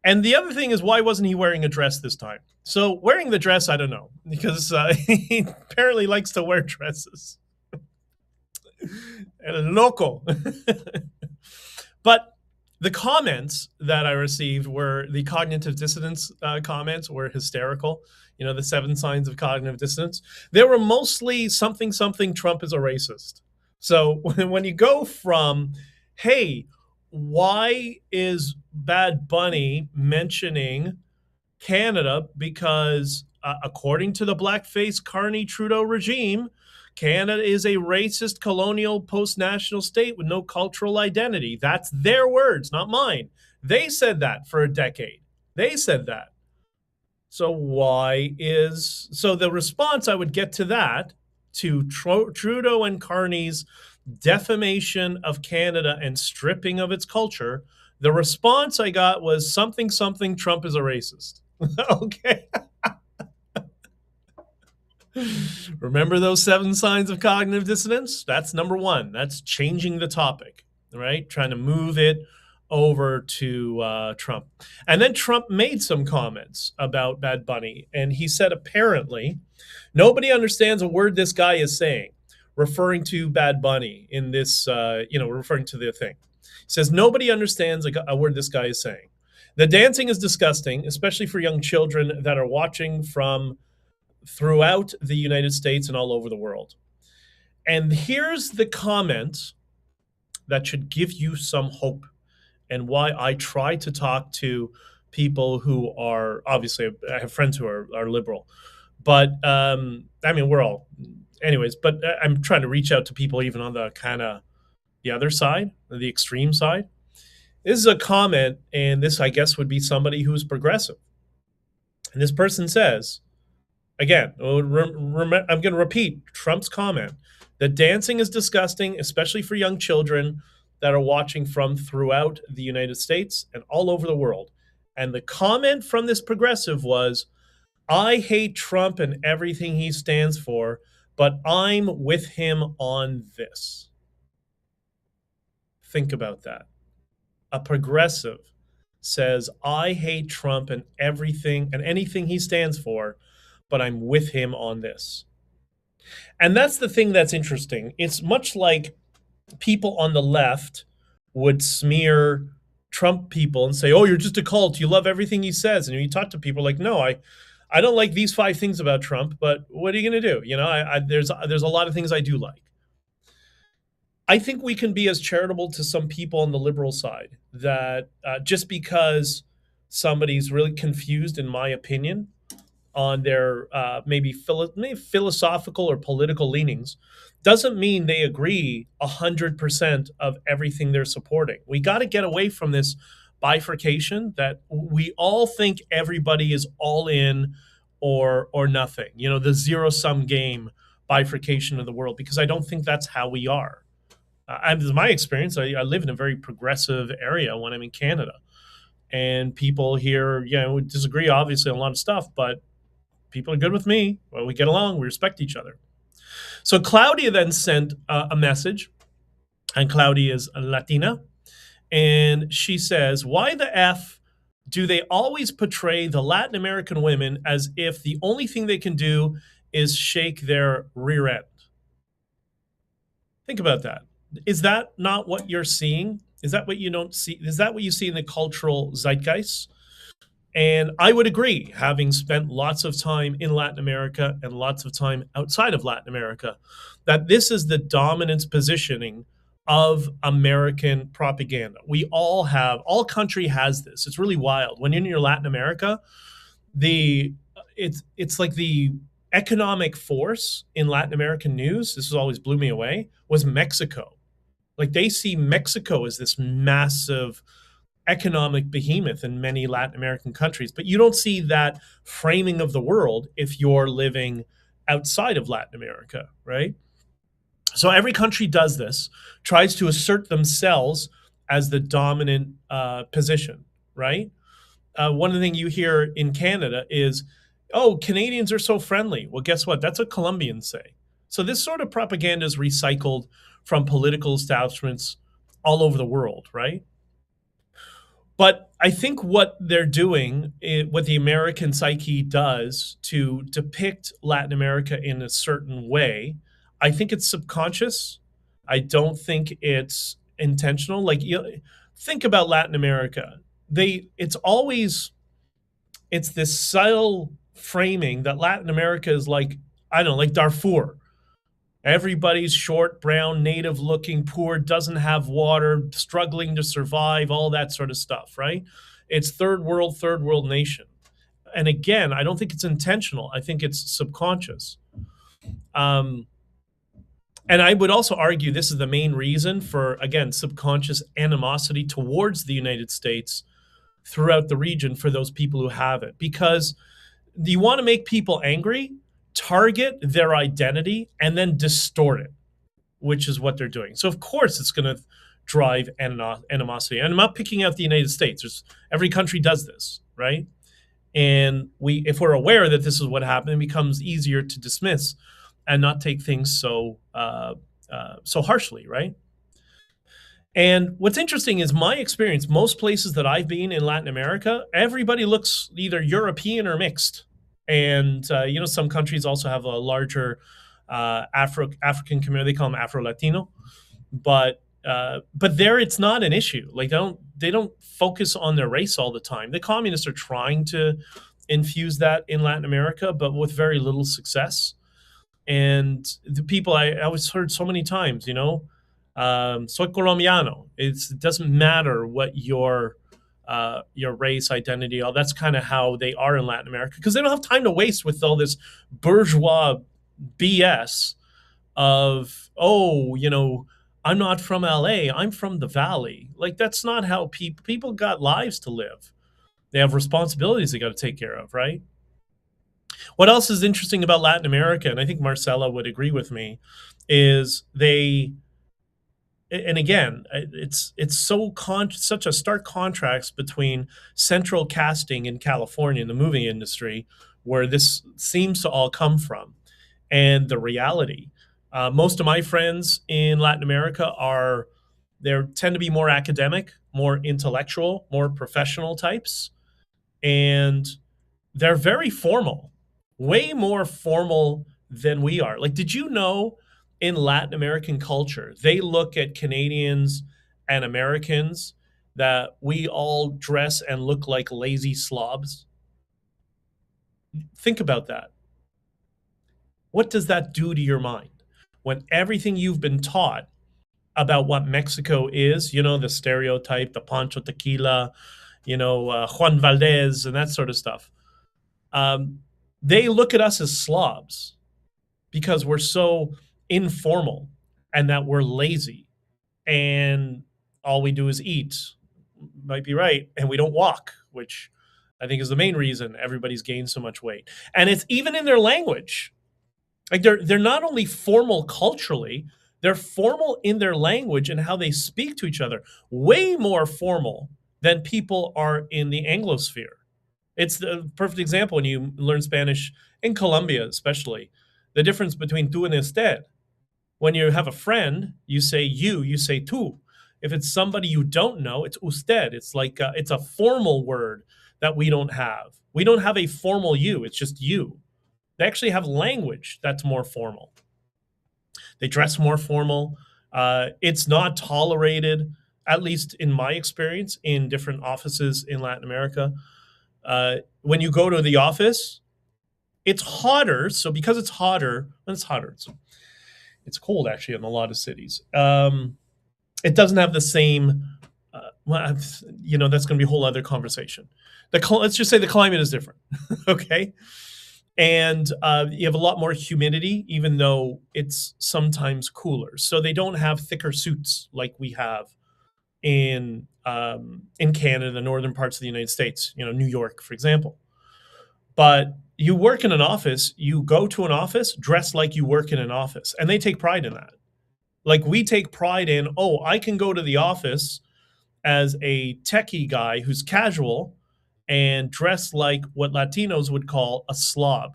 And the other thing is, why wasn't he wearing a dress this time? So wearing the dress, I don't know, because he apparently likes to wear dresses. El loco. But the comments that I received were the cognitive dissonance comments were hysterical. You know, the 7 signs of cognitive dissonance. They were mostly something, Trump is a racist. So when you go from, hey, why is Bad Bunny mentioning Canada? Because according to the blackface Carney Trudeau regime, Canada is a racist, colonial, post-national state with no cultural identity. That's their words, not mine. They said that for a decade. They said that. So so the response I would get to that, to Trudeau and Carney's defamation of Canada and stripping of its culture, the response I got was something, Trump is a racist. Okay. Remember those 7 signs of cognitive dissonance? That's number 1. That's changing the topic, right? Trying to move it over to Trump. And then Trump made some comments about Bad Bunny. And he said, apparently, nobody understands a word this guy is saying, referring to Bad Bunny in this, referring to the thing. He says, nobody understands a word this guy is saying. The dancing is disgusting, especially for young children that are watching from throughout the United States and all over the world. And here's the comment that should give you some hope, and why I try to talk to people who are, obviously, I have friends who are liberal, but we're all anyways, but I'm trying to reach out to people even on the kind of the other side, the extreme side. This is a comment, and this, I guess, would be somebody who's progressive. And this person says, again, I'm going to repeat Trump's comment that dancing is disgusting, especially for young children that are watching from throughout the United States and all over the world. And the comment from this progressive was, I hate Trump and everything he stands for, but I'm with him on this. Think about that. A progressive says, I hate Trump and everything and anything he stands for, but I'm with him on this. And that's the thing that's interesting. It's much like people on the left would smear Trump people and say, oh, you're just a cult. You love everything he says. And you talk to people like, no, I don't like these 5 things about Trump, but what are you going to do? You know, there's a lot of things I do like. I think we can be as charitable to some people on the liberal side that just because somebody's really confused, in my opinion, on their maybe philosophical or political leanings, doesn't mean they agree 100% of everything they're supporting. We got to get away from this bifurcation that we all think everybody is all in or nothing. You know, the zero-sum game bifurcation of the world, because I don't think that's how we are. This is my experience. I live in a very progressive area when I'm in Canada, and people here, would disagree obviously on a lot of stuff, but people are good with me. Well, we get along. We respect each other. So Claudia then sent a message, and Claudia is a Latina, and she says, why the F do they always portray the Latin American women as if the only thing they can do is shake their rear end? Think about that. Is that not what you're seeing? Is that what you don't see? Is that what you see in the cultural zeitgeist? And I would agree, having spent lots of time in Latin America and lots of time outside of Latin America, that this is the dominant positioning of American propaganda. We all country has this. It's really wild. When you're in Latin America, it's like the economic force in Latin American news, this has always blew me away, was Mexico. Like they see Mexico as this massive economic behemoth in many Latin American countries, but you don't see that framing of the world if you're living outside of Latin America, right? So every country does this, tries to assert themselves as the dominant position, right? One of the things you hear in Canada is, oh, Canadians are so friendly. Well, guess what? That's what Colombians say. So this sort of propaganda is recycled from political establishments all over the world, right? But I think what they're doing, what the American psyche does to depict Latin America in a certain way, I think it's subconscious. I don't think it's intentional. Like, think about Latin America. It's this subtle framing that Latin America is like, I don't know, like Darfur. Everybody's short, brown, native-looking, poor, doesn't have water, struggling to survive, all that sort of stuff, right? It's third world nation. And again, I don't think it's intentional. I think it's subconscious. And I would also argue this is the main reason for, again, subconscious animosity towards the United States throughout the region for those people who have it. Because you want to make people angry, target their identity, and then distort it, which is what they're doing. So of course it's going to drive animosity. And I'm not picking out the United States. Every country does this, right? And if we're aware that this is what happened, it becomes easier to dismiss and not take things so harshly, right? And what's interesting is my experience, most places that I've been in Latin America, everybody looks either European or mixed. And, some countries also have a larger African community. They call them Afro-Latino. But there it's not an issue. Like they don't focus on their race all the time. The communists are trying to infuse that in Latin America, but with very little success. And the people I always heard so many times, soy colombiano. It doesn't matter what your race, identity, all that's kind of how they are in Latin America, because they don't have time to waste with all this bourgeois BS of, oh, I'm not from LA, I'm from the Valley. Like, that's not how people got lives to live. They have responsibilities they got to take care of, right? What else is interesting about Latin America, and I think Marcella would agree with me, is and again, it's such a stark contrast between central casting in California in the movie industry, where this seems to all come from, and the reality. Most of my friends in Latin America tend to be more academic, more intellectual, more professional types, and they're very formal, way more formal than we are. Like, did you know in Latin American culture, they look at Canadians and Americans that we all dress and look like lazy slobs? Think about that. What does that do to your mind? When everything you've been taught about what Mexico is, the stereotype, the Pancho Tequila, Juan Valdez, and that sort of stuff. They look at us as slobs because we're so informal and that we're lazy and all we do is eat. Might be right. And we don't walk, which I think is the main reason everybody's gained so much weight. And it's even in their language. Like, they're not only formal culturally, they're formal in their language and how they speak to each other. Way more formal than people are in the Anglosphere. It's the perfect example when you learn Spanish in Colombia, especially. The difference between tú and usted. When you have a friend, you say you say tú. If it's somebody you don't know, it's usted. It's like it's a formal word that we don't have. We don't have a formal you. It's just you. They actually have language that's more formal. They dress more formal. It's not tolerated, at least in my experience, in different offices in Latin America. When you go to the office, it's hotter. So because it's hotter, it's cold actually in a lot of cities. It doesn't have the same, that's going to be a whole other conversation. Let's just say the climate is different, okay? And you have a lot more humidity, even though it's sometimes cooler. So they don't have thicker suits like we have in Canada, the northern parts of the United States, New York, for example. But you work in an office, you go to an office, dress like you work in an office. And they take pride in that. Like, we take pride in, I can go to the office as a techie guy who's casual and dress like what Latinos would call a slob.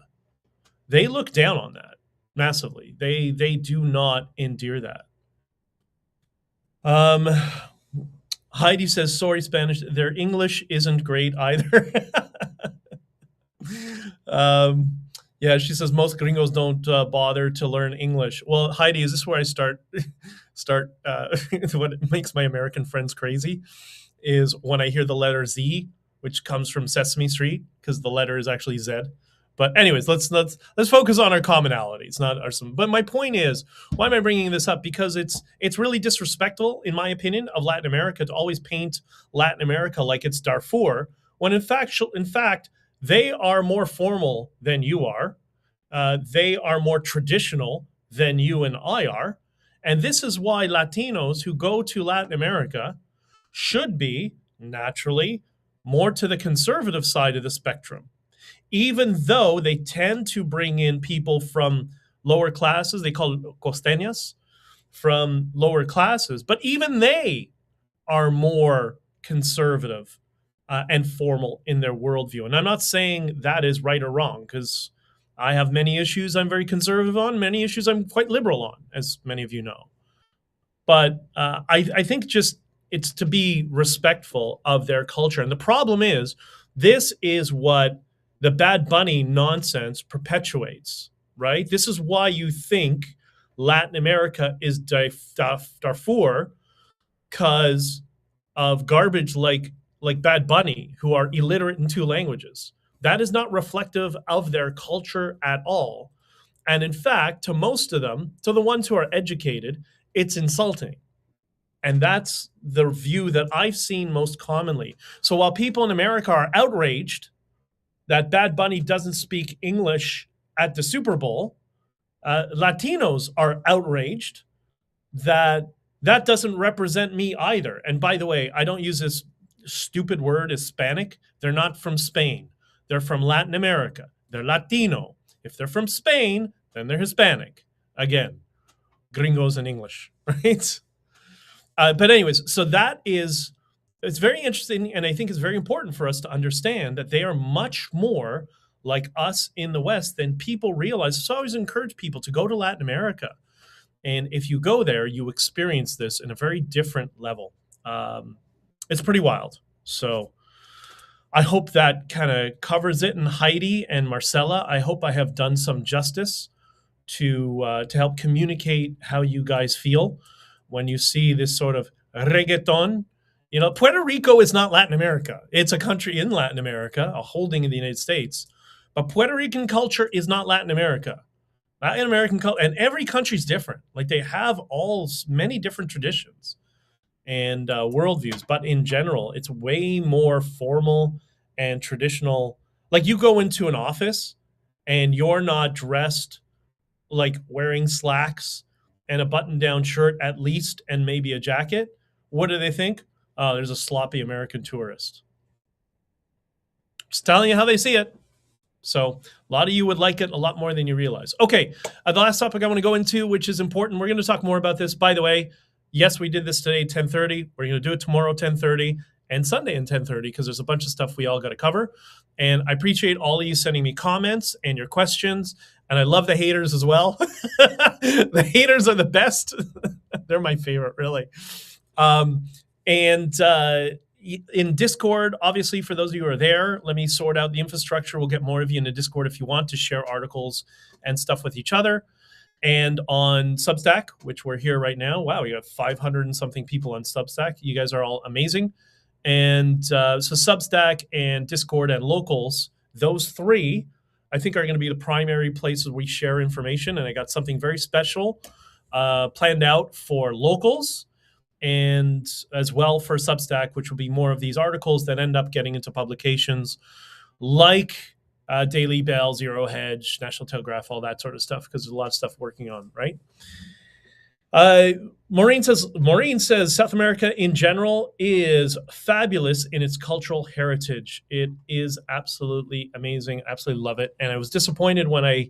They look down on that massively. They do not endear that. Heidi says, sorry, Spanish. Their English isn't great either. Yeah, she says most gringos don't bother to learn English. Well, Heidi, is this where I start what makes my American friends crazy is when I hear the letter Z, which comes from Sesame Street, because the letter is actually Z. But anyways, let's focus on our commonalities, not our some. But my point is, why am I bringing this up? Because it's really disrespectful, in my opinion, of Latin America to always paint Latin America like it's Darfur, when in fact they are more formal than you are. They are more traditional than you and I are. And this is why Latinos who go to Latin America should be, naturally, more to the conservative side of the spectrum. Even though they tend to bring in people from lower classes, they call it costeñas, from lower classes. But even they are more conservative and formal in their worldview. And I'm not saying that is right or wrong, because I have many issues I'm very conservative on, many issues I'm quite liberal on, as many of you know. But I think just it's to be respectful of their culture. And the problem is, this is what the Bad Bunny nonsense perpetuates, right? This is why you think Latin America is Darfur, because of garbage like Bad Bunny, who are illiterate in 2 languages. That is not reflective of their culture at all. And in fact, to most of them, to the ones who are educated, it's insulting. And that's the view that I've seen most commonly. So while people in America are outraged that Bad Bunny doesn't speak English at the Super Bowl, Latinos are outraged that doesn't represent me either. And by the way, I don't use this stupid word Hispanic. They're not from Spain. They're from Latin America. They're Latino. If they're from Spain, then they're Hispanic. Again, gringos in English, right? But anyways, so it's very interesting, and I think it's very important for us to understand that they are much more like us in the West than people realize. So I always encourage people to go to Latin America. And if you go there, you experience this in a very different level. It's pretty wild. So I hope that kind of covers it. And Heidi and Marcella, I hope I have done some justice to help communicate how you guys feel when you see this sort of reggaeton. You know, Puerto Rico is not Latin America. It's a country in Latin America, a holding in the United States. But Puerto Rican culture is not Latin America. Latin American culture, and every country's different. Like they have many different traditions and worldviews, but in general, it's way more formal and traditional. Like you go into an office and you're not dressed like wearing slacks and a button-down shirt at least and maybe a jacket. What do they think? Oh, there's a sloppy American tourist. Just telling you how they see it. So a lot of you would like it a lot more than you realize. Okay, the last topic I want to go into, which is important. We're going to talk more about this. By the way, yes, we did this today, 10:30. We're going to do it tomorrow, 10:30, and Sunday at 10:30, because there's a bunch of stuff we all got to cover. And I appreciate all of you sending me comments and your questions. And I love the haters as well. The haters are the best. They're my favorite, really. In Discord, obviously, for those of you who are there, let me sort out the infrastructure. We'll get more of you in the Discord if you want to share articles and stuff with each other. And on Substack, which we're here right now. Wow, we got 500 and something people on Substack. You guys are all amazing. And so Substack and Discord and Locals, those three, I think are going to be the primary places we share information. And I got something very special planned out for Locals, and as well for Substack, which will be more of these articles that end up getting into publications like Daily Bell, Zero Hedge, National Telegraph, all that sort of stuff, because there's a lot of stuff working on, right? Maureen says South America in general is fabulous in its cultural heritage. It is absolutely amazing. Absolutely love it. And I was disappointed when I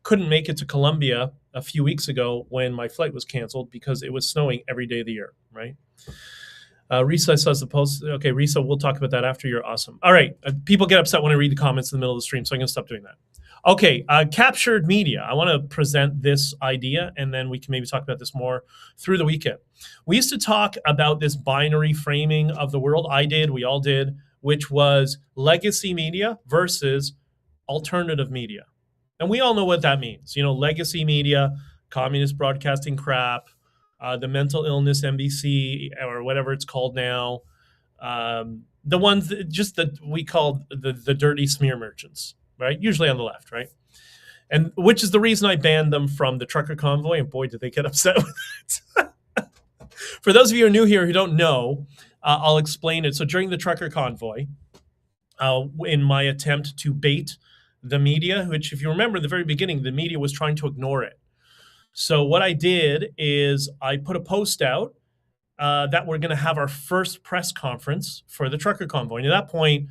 couldn't make it to Colombia a few weeks ago when my flight was canceled because it was snowing every day of the year, right? Risa says the post. Okay, Risa, we'll talk about that after. You're awesome. All right. People get upset when I read the comments in the middle of the stream, so I'm going to stop doing that. Okay, captured media. I want to present this idea, and then we can maybe talk about this more through the weekend. We used to talk about this binary framing of the world. I did. We all did, which was legacy media versus alternative media. And we all know what that means. You know, legacy media, communist broadcasting crap, the mental illness NBC or whatever it's called now, the ones that we call the dirty smear merchants, right? Usually on the left, right? And which is the reason I banned them from the trucker convoy. And boy, did they get upset with it. For those of you who are new here who don't know, I'll explain it. So during the trucker convoy, in my attempt to bait the media, which if you remember at the very beginning, the media was trying to ignore it. So what I did is I put a post out that we're going to have our first press conference for the trucker convoy. And at that point,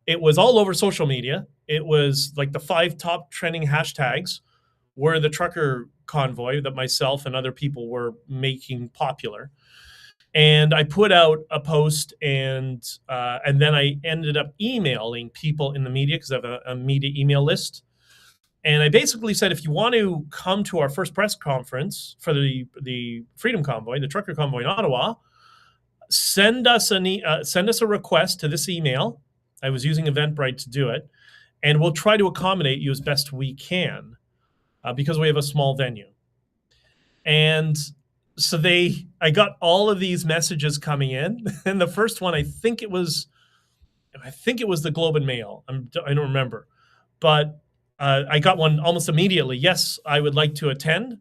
it was all over social media. It was like the 5 top trending hashtags were the trucker convoy that myself and other people were making popular. And I put out a post, and then I ended up emailing people in the media because I have a media email list. And I basically said, if you want to come to our first press conference for the Freedom Convoy, the trucker convoy in Ottawa, send us a request to this email. I was using Eventbrite to do it, and we'll try to accommodate you as best we can because we have a small venue. And so I got all of these messages coming in, and the first one, I think it was the Globe and Mail. I don't remember, but I got one almost immediately. Yes, I would like to attend,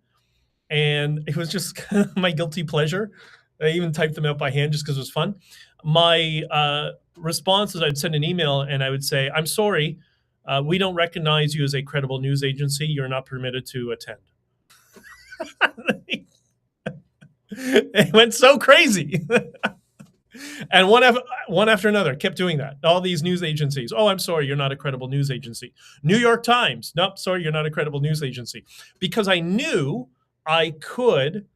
and it was just kind of my guilty pleasure. I even typed them out by hand just because it was fun. My response is I'd send an email and I would say, "I'm sorry, we don't recognize you as a credible news agency. You're not permitted to attend." It went so crazy. And one after another kept doing that. All these news agencies. Oh, I'm sorry, you're not a credible news agency. New York Times. Nope, sorry, you're not a credible news agency. Because I knew I could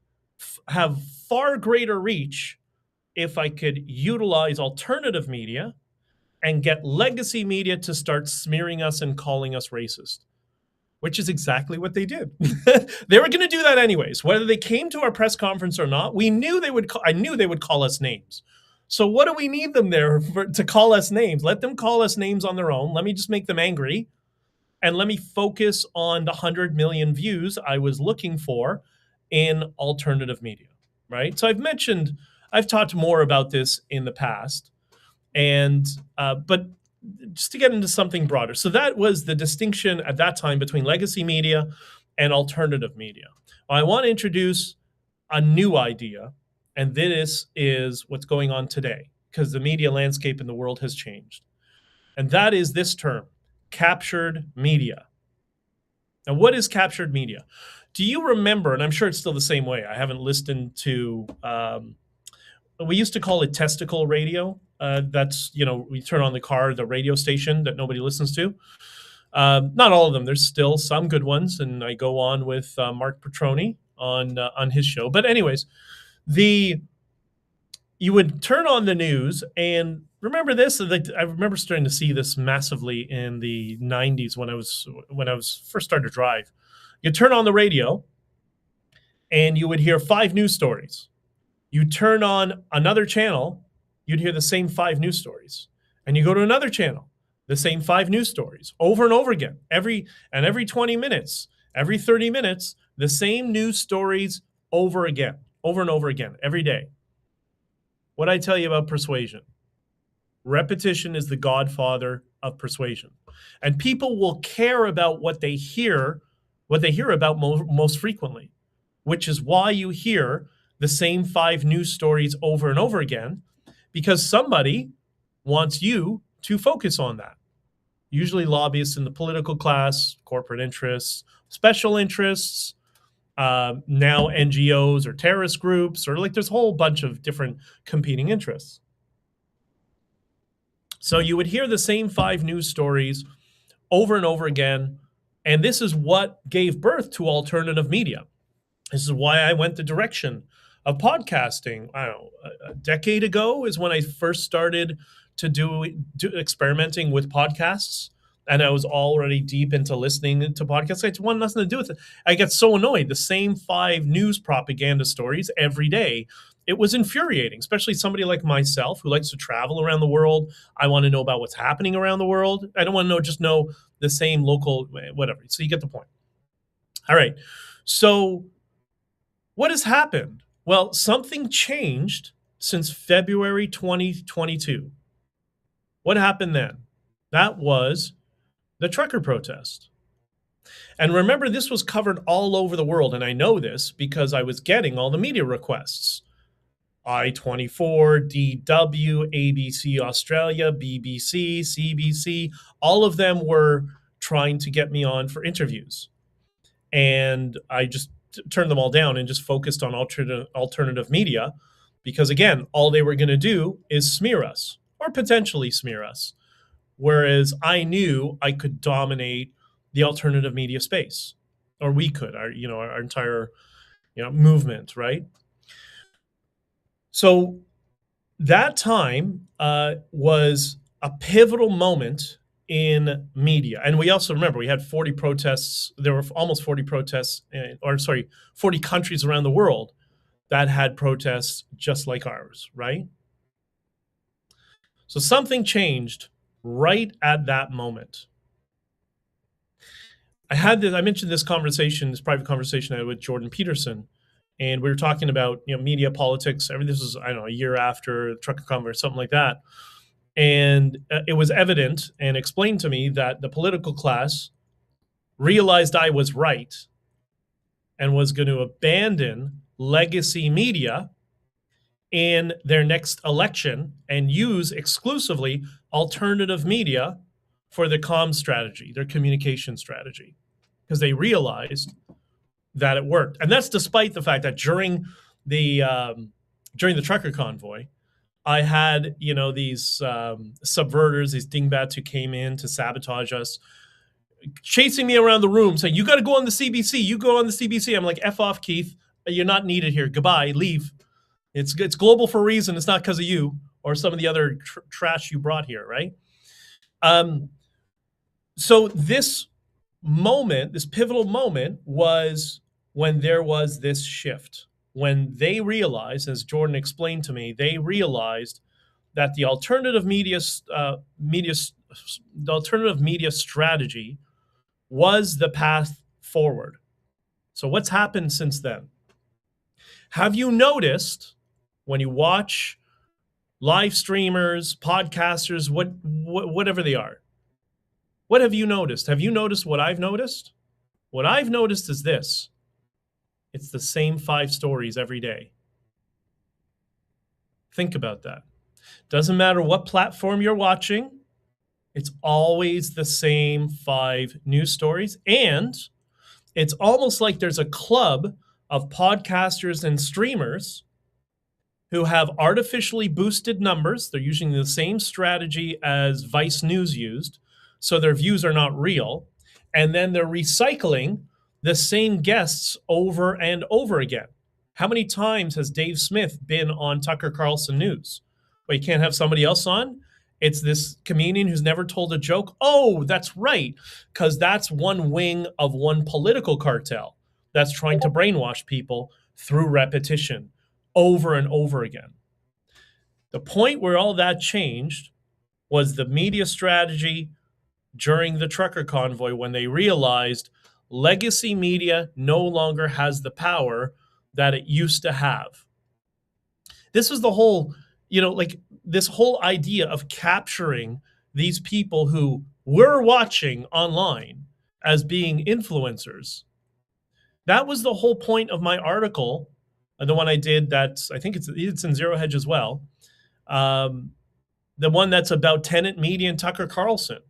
have far greater reach if I could utilize alternative media and get legacy media to start smearing us and calling us racist, which is exactly what they did. They were going to do that anyways. Whether they came to our press conference or not, we knew they would. I knew they would call us names. So what do we need them there to call us names? Let them call us names on their own. Let me just make them angry, and let me focus on the 100 million views I was looking for in alternative media, right? So I've talked more about this in the past, and but just to get into something broader. So that was the distinction at that time between legacy media and alternative media. I want to introduce a new idea, and this is what's going on today, because the media landscape in the world has changed. And that is this term, captured media. Now, what is captured media? Do you remember, and I'm sure it's still the same way, I haven't listened to, we used to call it testicle radio. That's, we turn on the car, the radio station that nobody listens to. Not all of them. There's still some good ones, and I go on with Mark Petroni on his show. But anyways, you would turn on the news, and remember this? I remember starting to see this massively in the 90s when I was first started to drive. You turn on the radio, and you would hear 5 news stories. You turn on another channel, you'd hear the same 5 news stories. And you go to another channel, the same 5 news stories over and over again. Every 20 minutes, every 30 minutes, the same news stories over and over again, every day. What I tell you about persuasion? Repetition is the godfather of persuasion. And people will care about what they hear about most frequently, which is why you hear the same 5 news stories over and over again, because somebody wants you to focus on that. Usually lobbyists in the political class, corporate interests, special interests, now NGOs or terrorist groups, or there's a whole bunch of different competing interests. So you would hear the same 5 news stories over and over again, and this is what gave birth to alternative media. This is why I went the direction of podcasting. I don't know, a decade ago is when I first started to do experimenting with podcasts, and I was already deep into listening to podcasts. I had one nothing to do with it. I get so annoyed. The same 5 news propaganda stories every day. It was infuriating, especially somebody like myself who likes to travel around the world. I want to know about what's happening around the world. I don't want to just know the same local whatever. So you get the point. All right. So what has happened? Well, something changed since February 2022. What happened then? That was the trucker protest. And remember, this was covered all over the world. And I know this because I was getting all the media requests. I-24, DW, ABC Australia, BBC, CBC, all of them were trying to get me on for interviews. And I just turned them all down and just focused on alternative media because, again, all they were going to do is smear us or potentially smear us. Whereas I knew I could dominate the alternative media space, or we could, our entire, movement, right? So that time was a pivotal moment in media. And we also remember we had 40 protests. There were almost 40 protests, 40 countries around the world that had protests just like ours, right? So something changed right at that moment. I mentioned this private conversation I had with Jordan Peterson, and we were talking about media politics. This was a year after the trucker convoy, something like that. And it was evident and explained to me that the political class realized I was right and was going to abandon legacy media in their next election and use exclusively alternative media for their comm strategy, their communication strategy, because they realized that it worked. And that's despite the fact that during the trucker convoy, I had, these subverters, these dingbats who came in to sabotage us, chasing me around the room saying, you got to go on the CBC. You go on the CBC. I'm like, F off, Keith. You're not needed here. Goodbye. Leave. It's global for a reason. It's not because of you or some of the other trash you brought here, right? So this moment, this pivotal moment, was when there was this shift. When they realized, as Jordan explained to me, they realized that the alternative media strategy was the path forward. So what's happened since then? Have you noticed when you watch live streamers, podcasters, whatever they are, what have you noticed? Have you noticed what I've noticed? What I've noticed is this. It's the same 5 stories every day. Think about that. Doesn't matter what platform you're watching, it's always the same 5 news stories. And it's almost like there's a club of podcasters and streamers who have artificially boosted numbers. They're using the same strategy as Vice News used, so their views are not real. And then they're recycling the same guests over and over again. How many times has Dave Smith been on Tucker Carlson News? Well, you can't have somebody else on? It's this comedian who's never told a joke. Oh, that's right, because that's one wing of one political cartel that's trying to brainwash people through repetition over and over again. The point where all that changed was the media strategy during the trucker convoy, when they realized legacy media no longer has the power that it used to have. This was the whole, this whole idea of capturing these people who were watching online as being influencers. That was the whole point of my article, the one I did that's, I think it's in Zero Hedge as well. The one that's about Tenet Media and Tucker Carlson.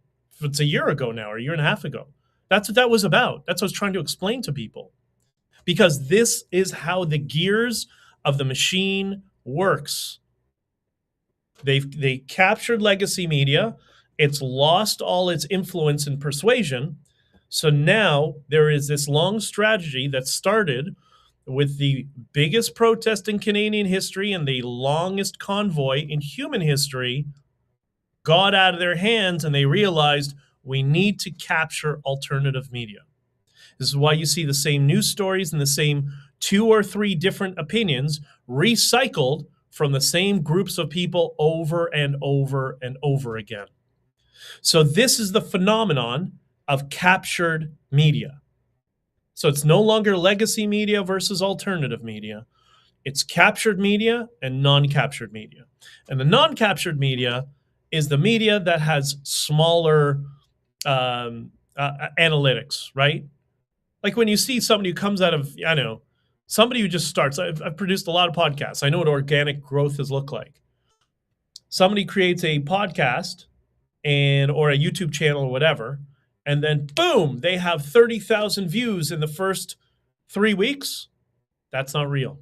It's a year ago now, or a year and a half ago. That's what that was about. That's what I was trying to explain to people. Because this is how the gears of the machine works. They captured legacy media. It's lost all its influence and persuasion. So now there is this long strategy that started with the biggest protest in Canadian history and the longest convoy in human history got out of their hands, and they realized we need to capture alternative media. This is why you see the same news stories and the same 2 or 3 different opinions recycled from the same groups of people over and over and over again. So this is the phenomenon of captured media. So it's no longer legacy media versus alternative media. It's captured media and non-captured media. And the non-captured media is the media that has smaller analytics, right? Like when you see somebody who comes out of, somebody who just starts. I've produced a lot of podcasts. I know what organic growth has looked like. Somebody creates a podcast or a YouTube channel or whatever, and then boom, they have 30,000 views in the first 3 weeks. That's not real.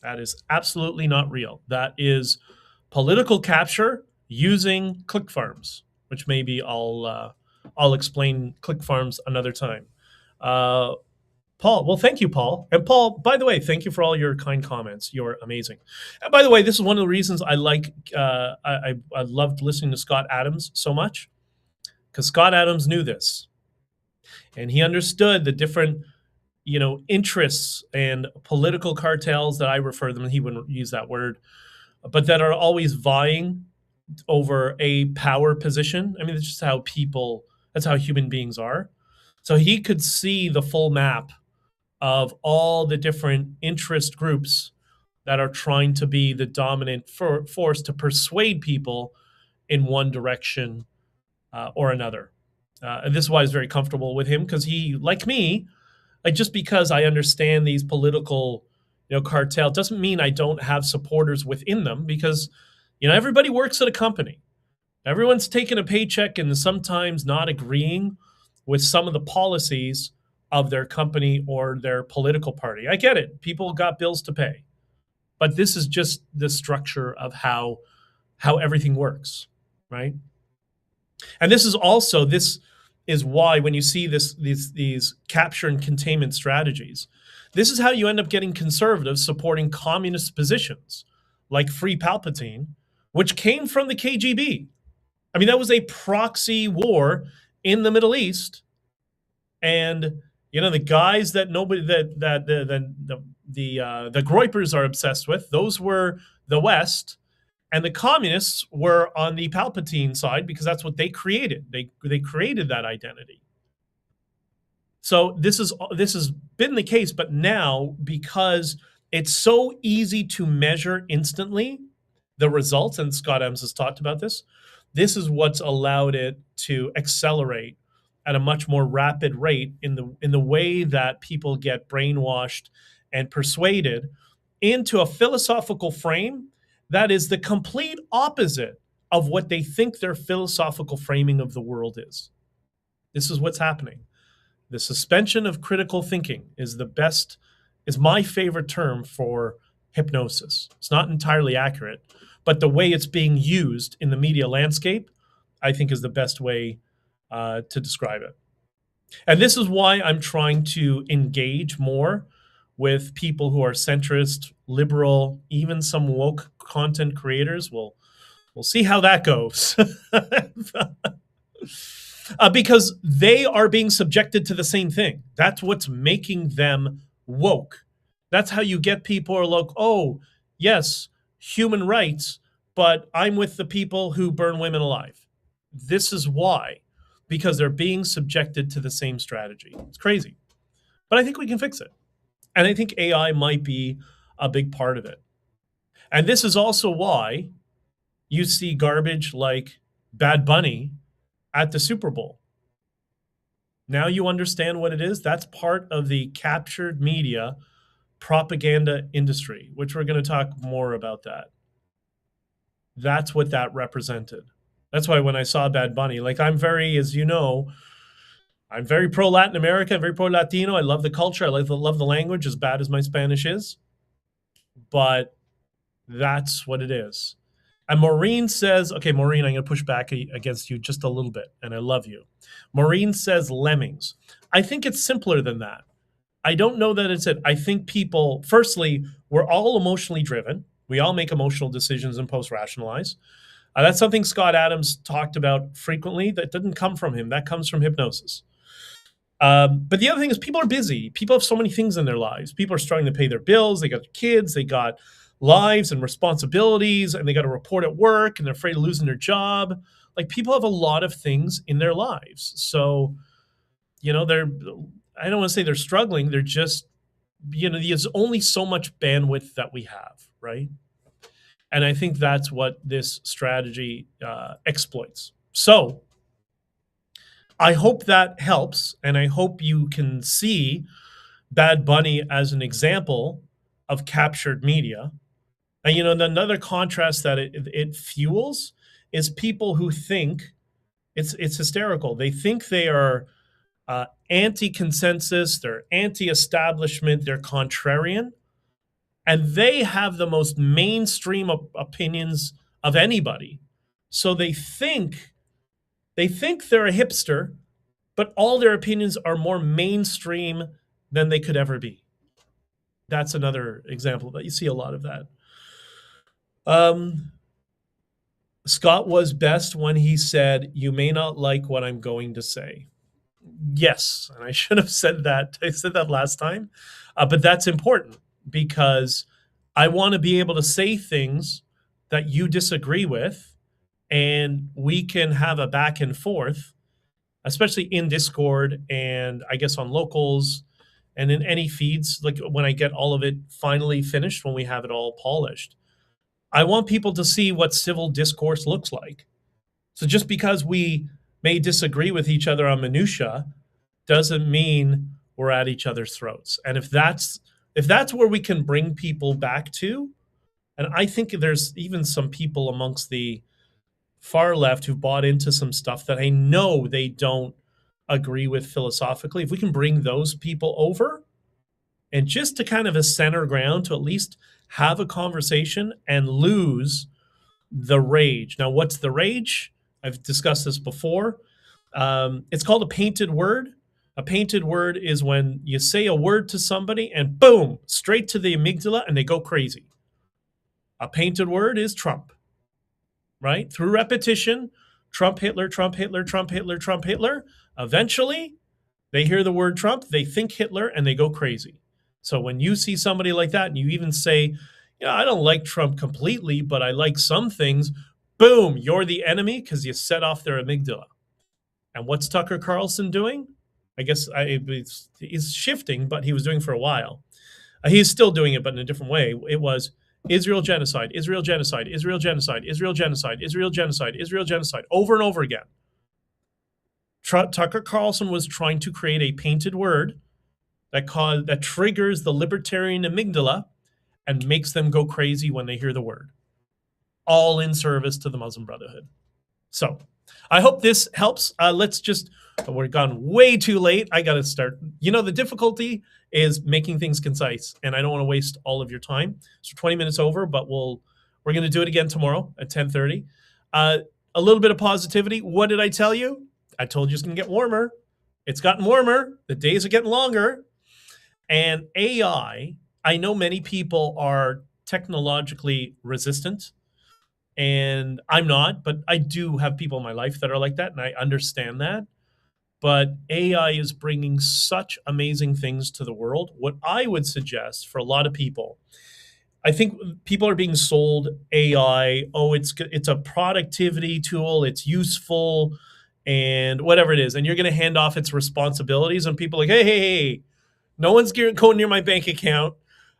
That is absolutely not real. That is political capture using click farms, which maybe I'll explain click farms another time. Paul, well, thank you, Paul. And Paul, by the way, thank you for all your kind comments. You're amazing. And by the way, this is one of the reasons I loved listening to Scott Adams so much, because Scott Adams knew this, and he understood the different, interests and political cartels that I refer to them. He wouldn't use that word, but that are always vying over a power position. I mean, it's just that's how human beings are. So he could see the full map of all the different interest groups that are trying to be the dominant force to persuade people in one direction or another. And this is why I was very comfortable with him, because he, like me, just because I understand these political cartel doesn't mean I don't have supporters within them, because everybody works at a company. Everyone's taking a paycheck and sometimes not agreeing with some of the policies of their company or their political party. I get it. People got bills to pay. But this is just the structure of how everything works, right? And this is why when you see these capture and containment strategies, this is how you end up getting conservatives supporting communist positions like Free Palpatine, which came from the KGB. I mean, that was a proxy war in the Middle East, and the guys that the Groypers are obsessed with, those were the West, and the communists were on the Palpatine side because that's what they created. They created that identity. So this has been the case, but now, because it's so easy to measure instantly the results, and Scott Ems has talked about this is what's allowed it to accelerate at a much more rapid rate in the way that people get brainwashed and persuaded into a philosophical frame that is the complete opposite of what they think their philosophical framing of the world is. This is what's happening. The suspension of critical thinking is my favorite term for hypnosis. It's not entirely accurate, but the way it's being used in the media landscape, I think, is the best way to describe it. And this is why I'm trying to engage more with people who are centrist, liberal, even some woke content creators. We'll see how that goes. Because they are being subjected to the same thing. That's what's making them woke. That's how you get people who are like, oh, yes, human rights, but I'm with the people who burn women alive. This is why. Because they're being subjected to the same strategy. It's crazy. But I think we can fix it. And I think AI might be a big part of it. And this is also why you see garbage like Bad Bunny at the Super Bowl. Now you understand what it is. That's part of the captured media propaganda industry, which we're going to talk more about that. That's what that represented. That's why when I saw Bad Bunny, as you know, I'm very pro-Latin America, I'm very pro-Latino. I love the culture. I love the language, as bad as my Spanish is. But that's what it is. And Maureen says, okay, Maureen, I'm going to push back against you just a little bit, and I love you. Maureen says lemmings. I think it's simpler than that. I don't know that it's it. I think people, firstly, we're all emotionally driven. We all make emotional decisions and post-rationalize. That's something Scott Adams talked about frequently. That didn't come from him. That comes from hypnosis. But the other thing is people are busy. People have so many things in their lives. People are struggling to pay their bills. They got kids. They got lives and responsibilities, and they got to report at work, and they're afraid of losing their job. Like, people have a lot of things in their lives. So, I don't want to say they're struggling. They're just, there's only so much bandwidth that we have, right? And I think that's what this strategy exploits. So I hope that helps, and I hope you can see Bad Bunny as an example of captured media. And another contrast that it fuels is people who think it's hysterical. They think they are anti-consensus, they're anti-establishment, they're contrarian, and they have the most mainstream opinions of anybody. So they think they're a hipster, but all their opinions are more mainstream than they could ever be. That's another example that you see a lot of that. Scott was best when he said, "You may not like what I'm going to say." Yes, and I should have said that. I said that last time, but that's important because I want to be able to say things that you disagree with, and we can have a back and forth, especially in Discord and I guess on locals and in any feeds, like when I get all of it finally finished, when we have it all polished. I want people to see what civil discourse looks like. So just because we may disagree with each other on minutia doesn't mean we're at each other's throats. And if that's where we can bring people back to, and I think there's even some people amongst the far left who bought into some stuff that I know they don't agree with philosophically, if we can bring those people over and just to kind of a center ground to at least have a conversation and lose the rage. Now, what's the rage? I've discussed this before. It's called a painted word. A painted word is when you say a word to somebody and boom, straight to the amygdala and they go crazy. A painted word is Trump, right? Through repetition, Trump, Hitler, Trump, Hitler, Trump, Hitler, Trump, Hitler. Eventually, they hear the word Trump, they think Hitler, and they go crazy. So when you see somebody like that and you even say, yeah, I don't like Trump completely, but I like some things, boom, you're the enemy because you set off their amygdala. And what's Tucker Carlson doing? I guess he's shifting, but he was doing for a while. He's still doing it, but in a different way. It was Israel genocide, Israel genocide, Israel genocide, Israel genocide, Israel genocide, Israel genocide, over and over again. Tucker Carlson was trying to create a painted word that triggers the libertarian amygdala and makes them go crazy when they hear the word, all in service to the Muslim Brotherhood. So I hope this helps. We're gone way too late. I got to start. The difficulty is making things concise, and I don't want to waste all of your time. So 20 minutes over, but we're going to do it again tomorrow at 10:30. A little bit of positivity. What did I tell you? I told you it's going to get warmer. It's gotten warmer. The days are getting longer. And AI, I know many people are technologically resistant, and I'm not, but I do have people in my life that are like that, and I understand that. But AI is bringing such amazing things to the world. What I would suggest for a lot of people, I think people are being sold AI. Oh, it's a productivity tool. It's useful and whatever it is. And you're going to hand off its responsibilities. And people are like, hey, no one's going near my bank account.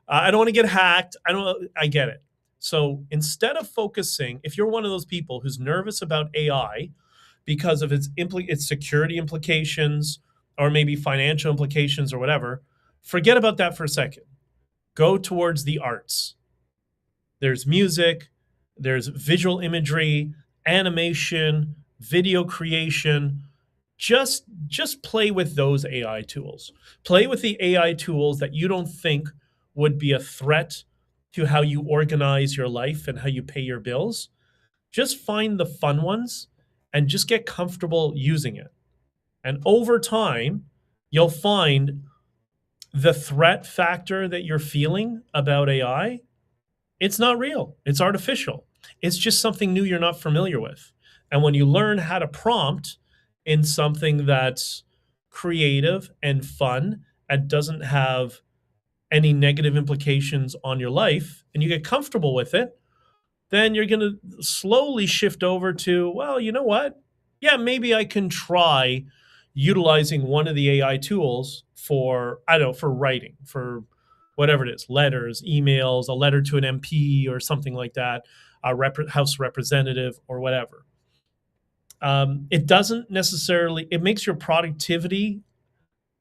I don't want to get hacked. I get it. So instead of focusing, if you're one of those people who's nervous about AI because of its security implications or maybe financial implications or whatever, forget about that for a second. Go towards the arts. There's music, there's visual imagery, animation, video creation. Just play with those AI tools. Play with the AI tools that you don't think would be a threat to how you organize your life and how you pay your bills. Just find the fun ones and just get comfortable using it. And over time, you'll find the threat factor that you're feeling about AI, it's not real. It's artificial. It's just something new you're not familiar with. And when you learn how to prompt in something that's creative and fun and doesn't have any negative implications on your life, and you get comfortable with it, then you're going to slowly shift over to, well, you know what? Yeah, maybe I can try utilizing one of the AI tools for writing, for whatever it is, letters, emails, a letter to an MP or something like that, a House representative or whatever. It doesn't necessarily, it makes your productivity,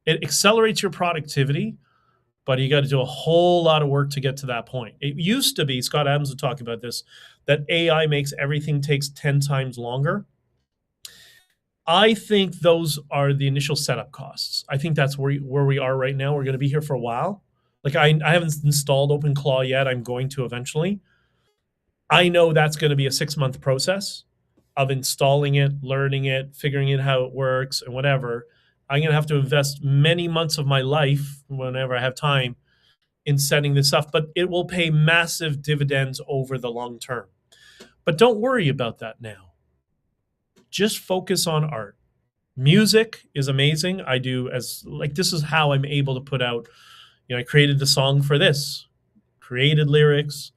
it accelerates your productivity, but you got to do a whole lot of work to get to that point. It used to be, Scott Adams would talk about this, that AI makes everything takes 10 times longer. I think those are the initial setup costs. I think that's where we are right now. We're going to be here for a while. Like I haven't installed OpenClaw yet. I'm going to eventually. I know that's going to be a 6-month process of installing it, learning it, figuring out how it works and whatever. I'm going to have to invest many months of my life, whenever I have time, in setting this up, but it will pay massive dividends over the long term. But don't worry about that now. Just focus on art. Music is amazing. This is how I'm able to put out, I created the song for this, created lyrics,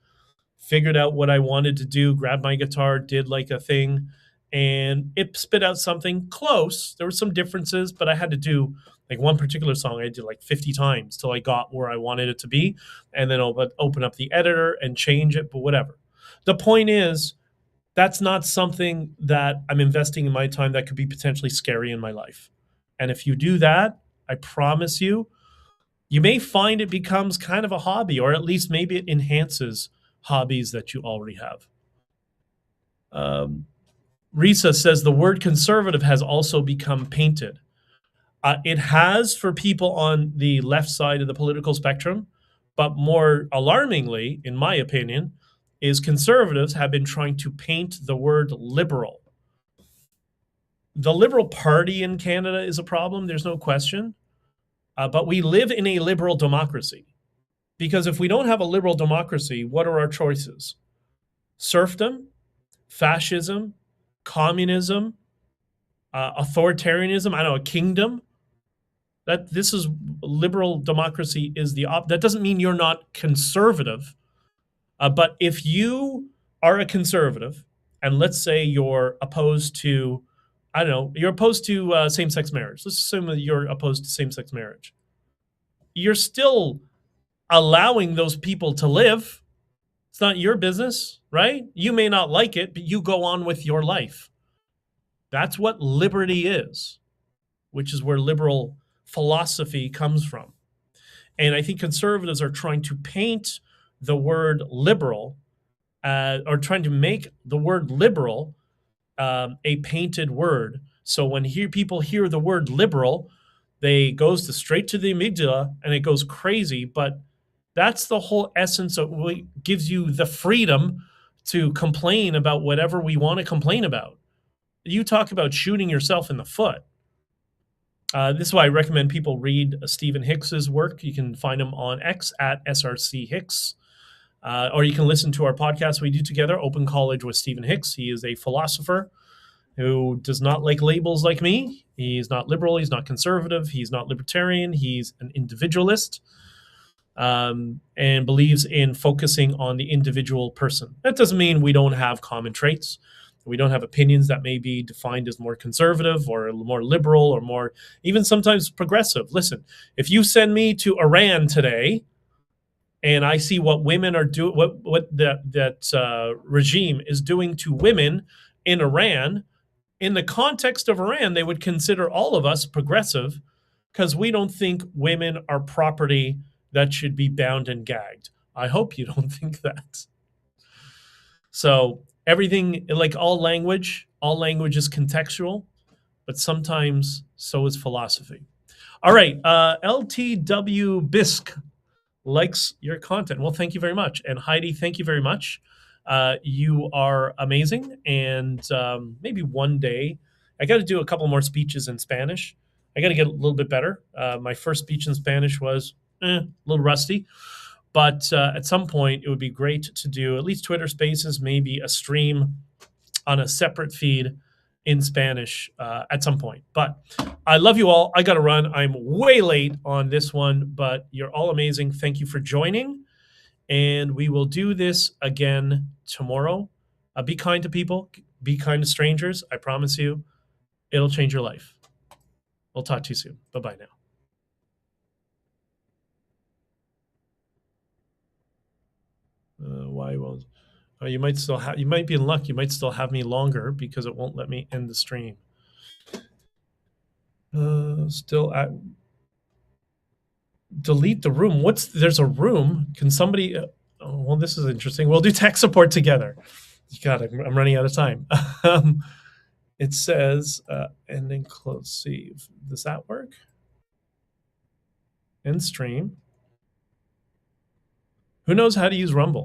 figured out what I wanted to do, grabbed my guitar, did like a thing, and it spit out something close. There were some differences, but I had to do like one particular song I did like 50 times till I got where I wanted it to be, and then open up the editor and change it, but whatever. The point is, that's not something that I'm investing in my time that could be potentially scary in my life. And if you do that, I promise you, you may find it becomes kind of a hobby, or at least maybe it enhances hobbies that you already have. Risa says the word conservative has also become painted. It has for people on the left side of the political spectrum, but more alarmingly, in my opinion, is conservatives have been trying to paint the word liberal. The Liberal Party in Canada is a problem, there's no question. But we live in a liberal democracy. Because if we don't have a liberal democracy, what are our choices? Serfdom, fascism, communism, authoritarianism, I don't know, a kingdom. That this is liberal democracy is that doesn't mean you're not conservative. But if you are a conservative, and let's say you're opposed to, I don't know, you're opposed to same-sex marriage. Let's assume that you're opposed to same-sex marriage. You're still allowing those people to live. It's not your business, right? You may not like it, but you go on with your life. That's what liberty is, which is where liberal philosophy comes from. And I think conservatives are trying to paint the word liberal, or trying to make the word liberal a painted word. So when people hear the word liberal, they goes straight to the amygdala and it goes crazy. But that's the whole essence of what gives you the freedom to complain about whatever we want to complain about. You talk about shooting yourself in the foot. This is why I recommend people read Stephen Hicks's work. You can find him on X at SRC Hicks. Or you can listen to our podcast we do together, Open College with Stephen Hicks. He is a philosopher who does not like labels like me. He's not liberal. He's not conservative. He's not libertarian. He's an individualist, and believes in focusing on the individual person. That doesn't mean we don't have common traits. We don't have opinions that may be defined as more conservative or more liberal or more, even sometimes progressive. Listen, if you send me to Iran today and I see what women are doing, what that regime is doing to women in Iran, in the context of Iran, they would consider all of us progressive because we don't think women are property that should be bound and gagged. I hope you don't think that. So everything, like all language is contextual, but sometimes so is philosophy. All right, LTW Bisque likes your content. Well, thank you very much. And Heidi, thank you very much. You are amazing. And maybe one day, I got to do a couple more speeches in Spanish. I got to get a little bit better. My first speech in Spanish was a little rusty. But at some point, it would be great to do at least Twitter Spaces, maybe a stream on a separate feed in Spanish at some point. But I love you all. I got to run. I'm way late on this one, but you're all amazing. Thank you for joining. And we will do this again tomorrow. Be kind to people. Be kind to strangers. I promise you, it'll change your life. We'll talk to you soon. Bye-bye now. Why won't? You might still have. You might be in luck. You might still have me longer because it won't let me end the stream. Still at. Delete the room. There's a room? Can somebody? Well, this is interesting. We'll do tech support together. God, I'm running out of time. It says end and close. See, does that work? End stream. Who knows how to use Rumble?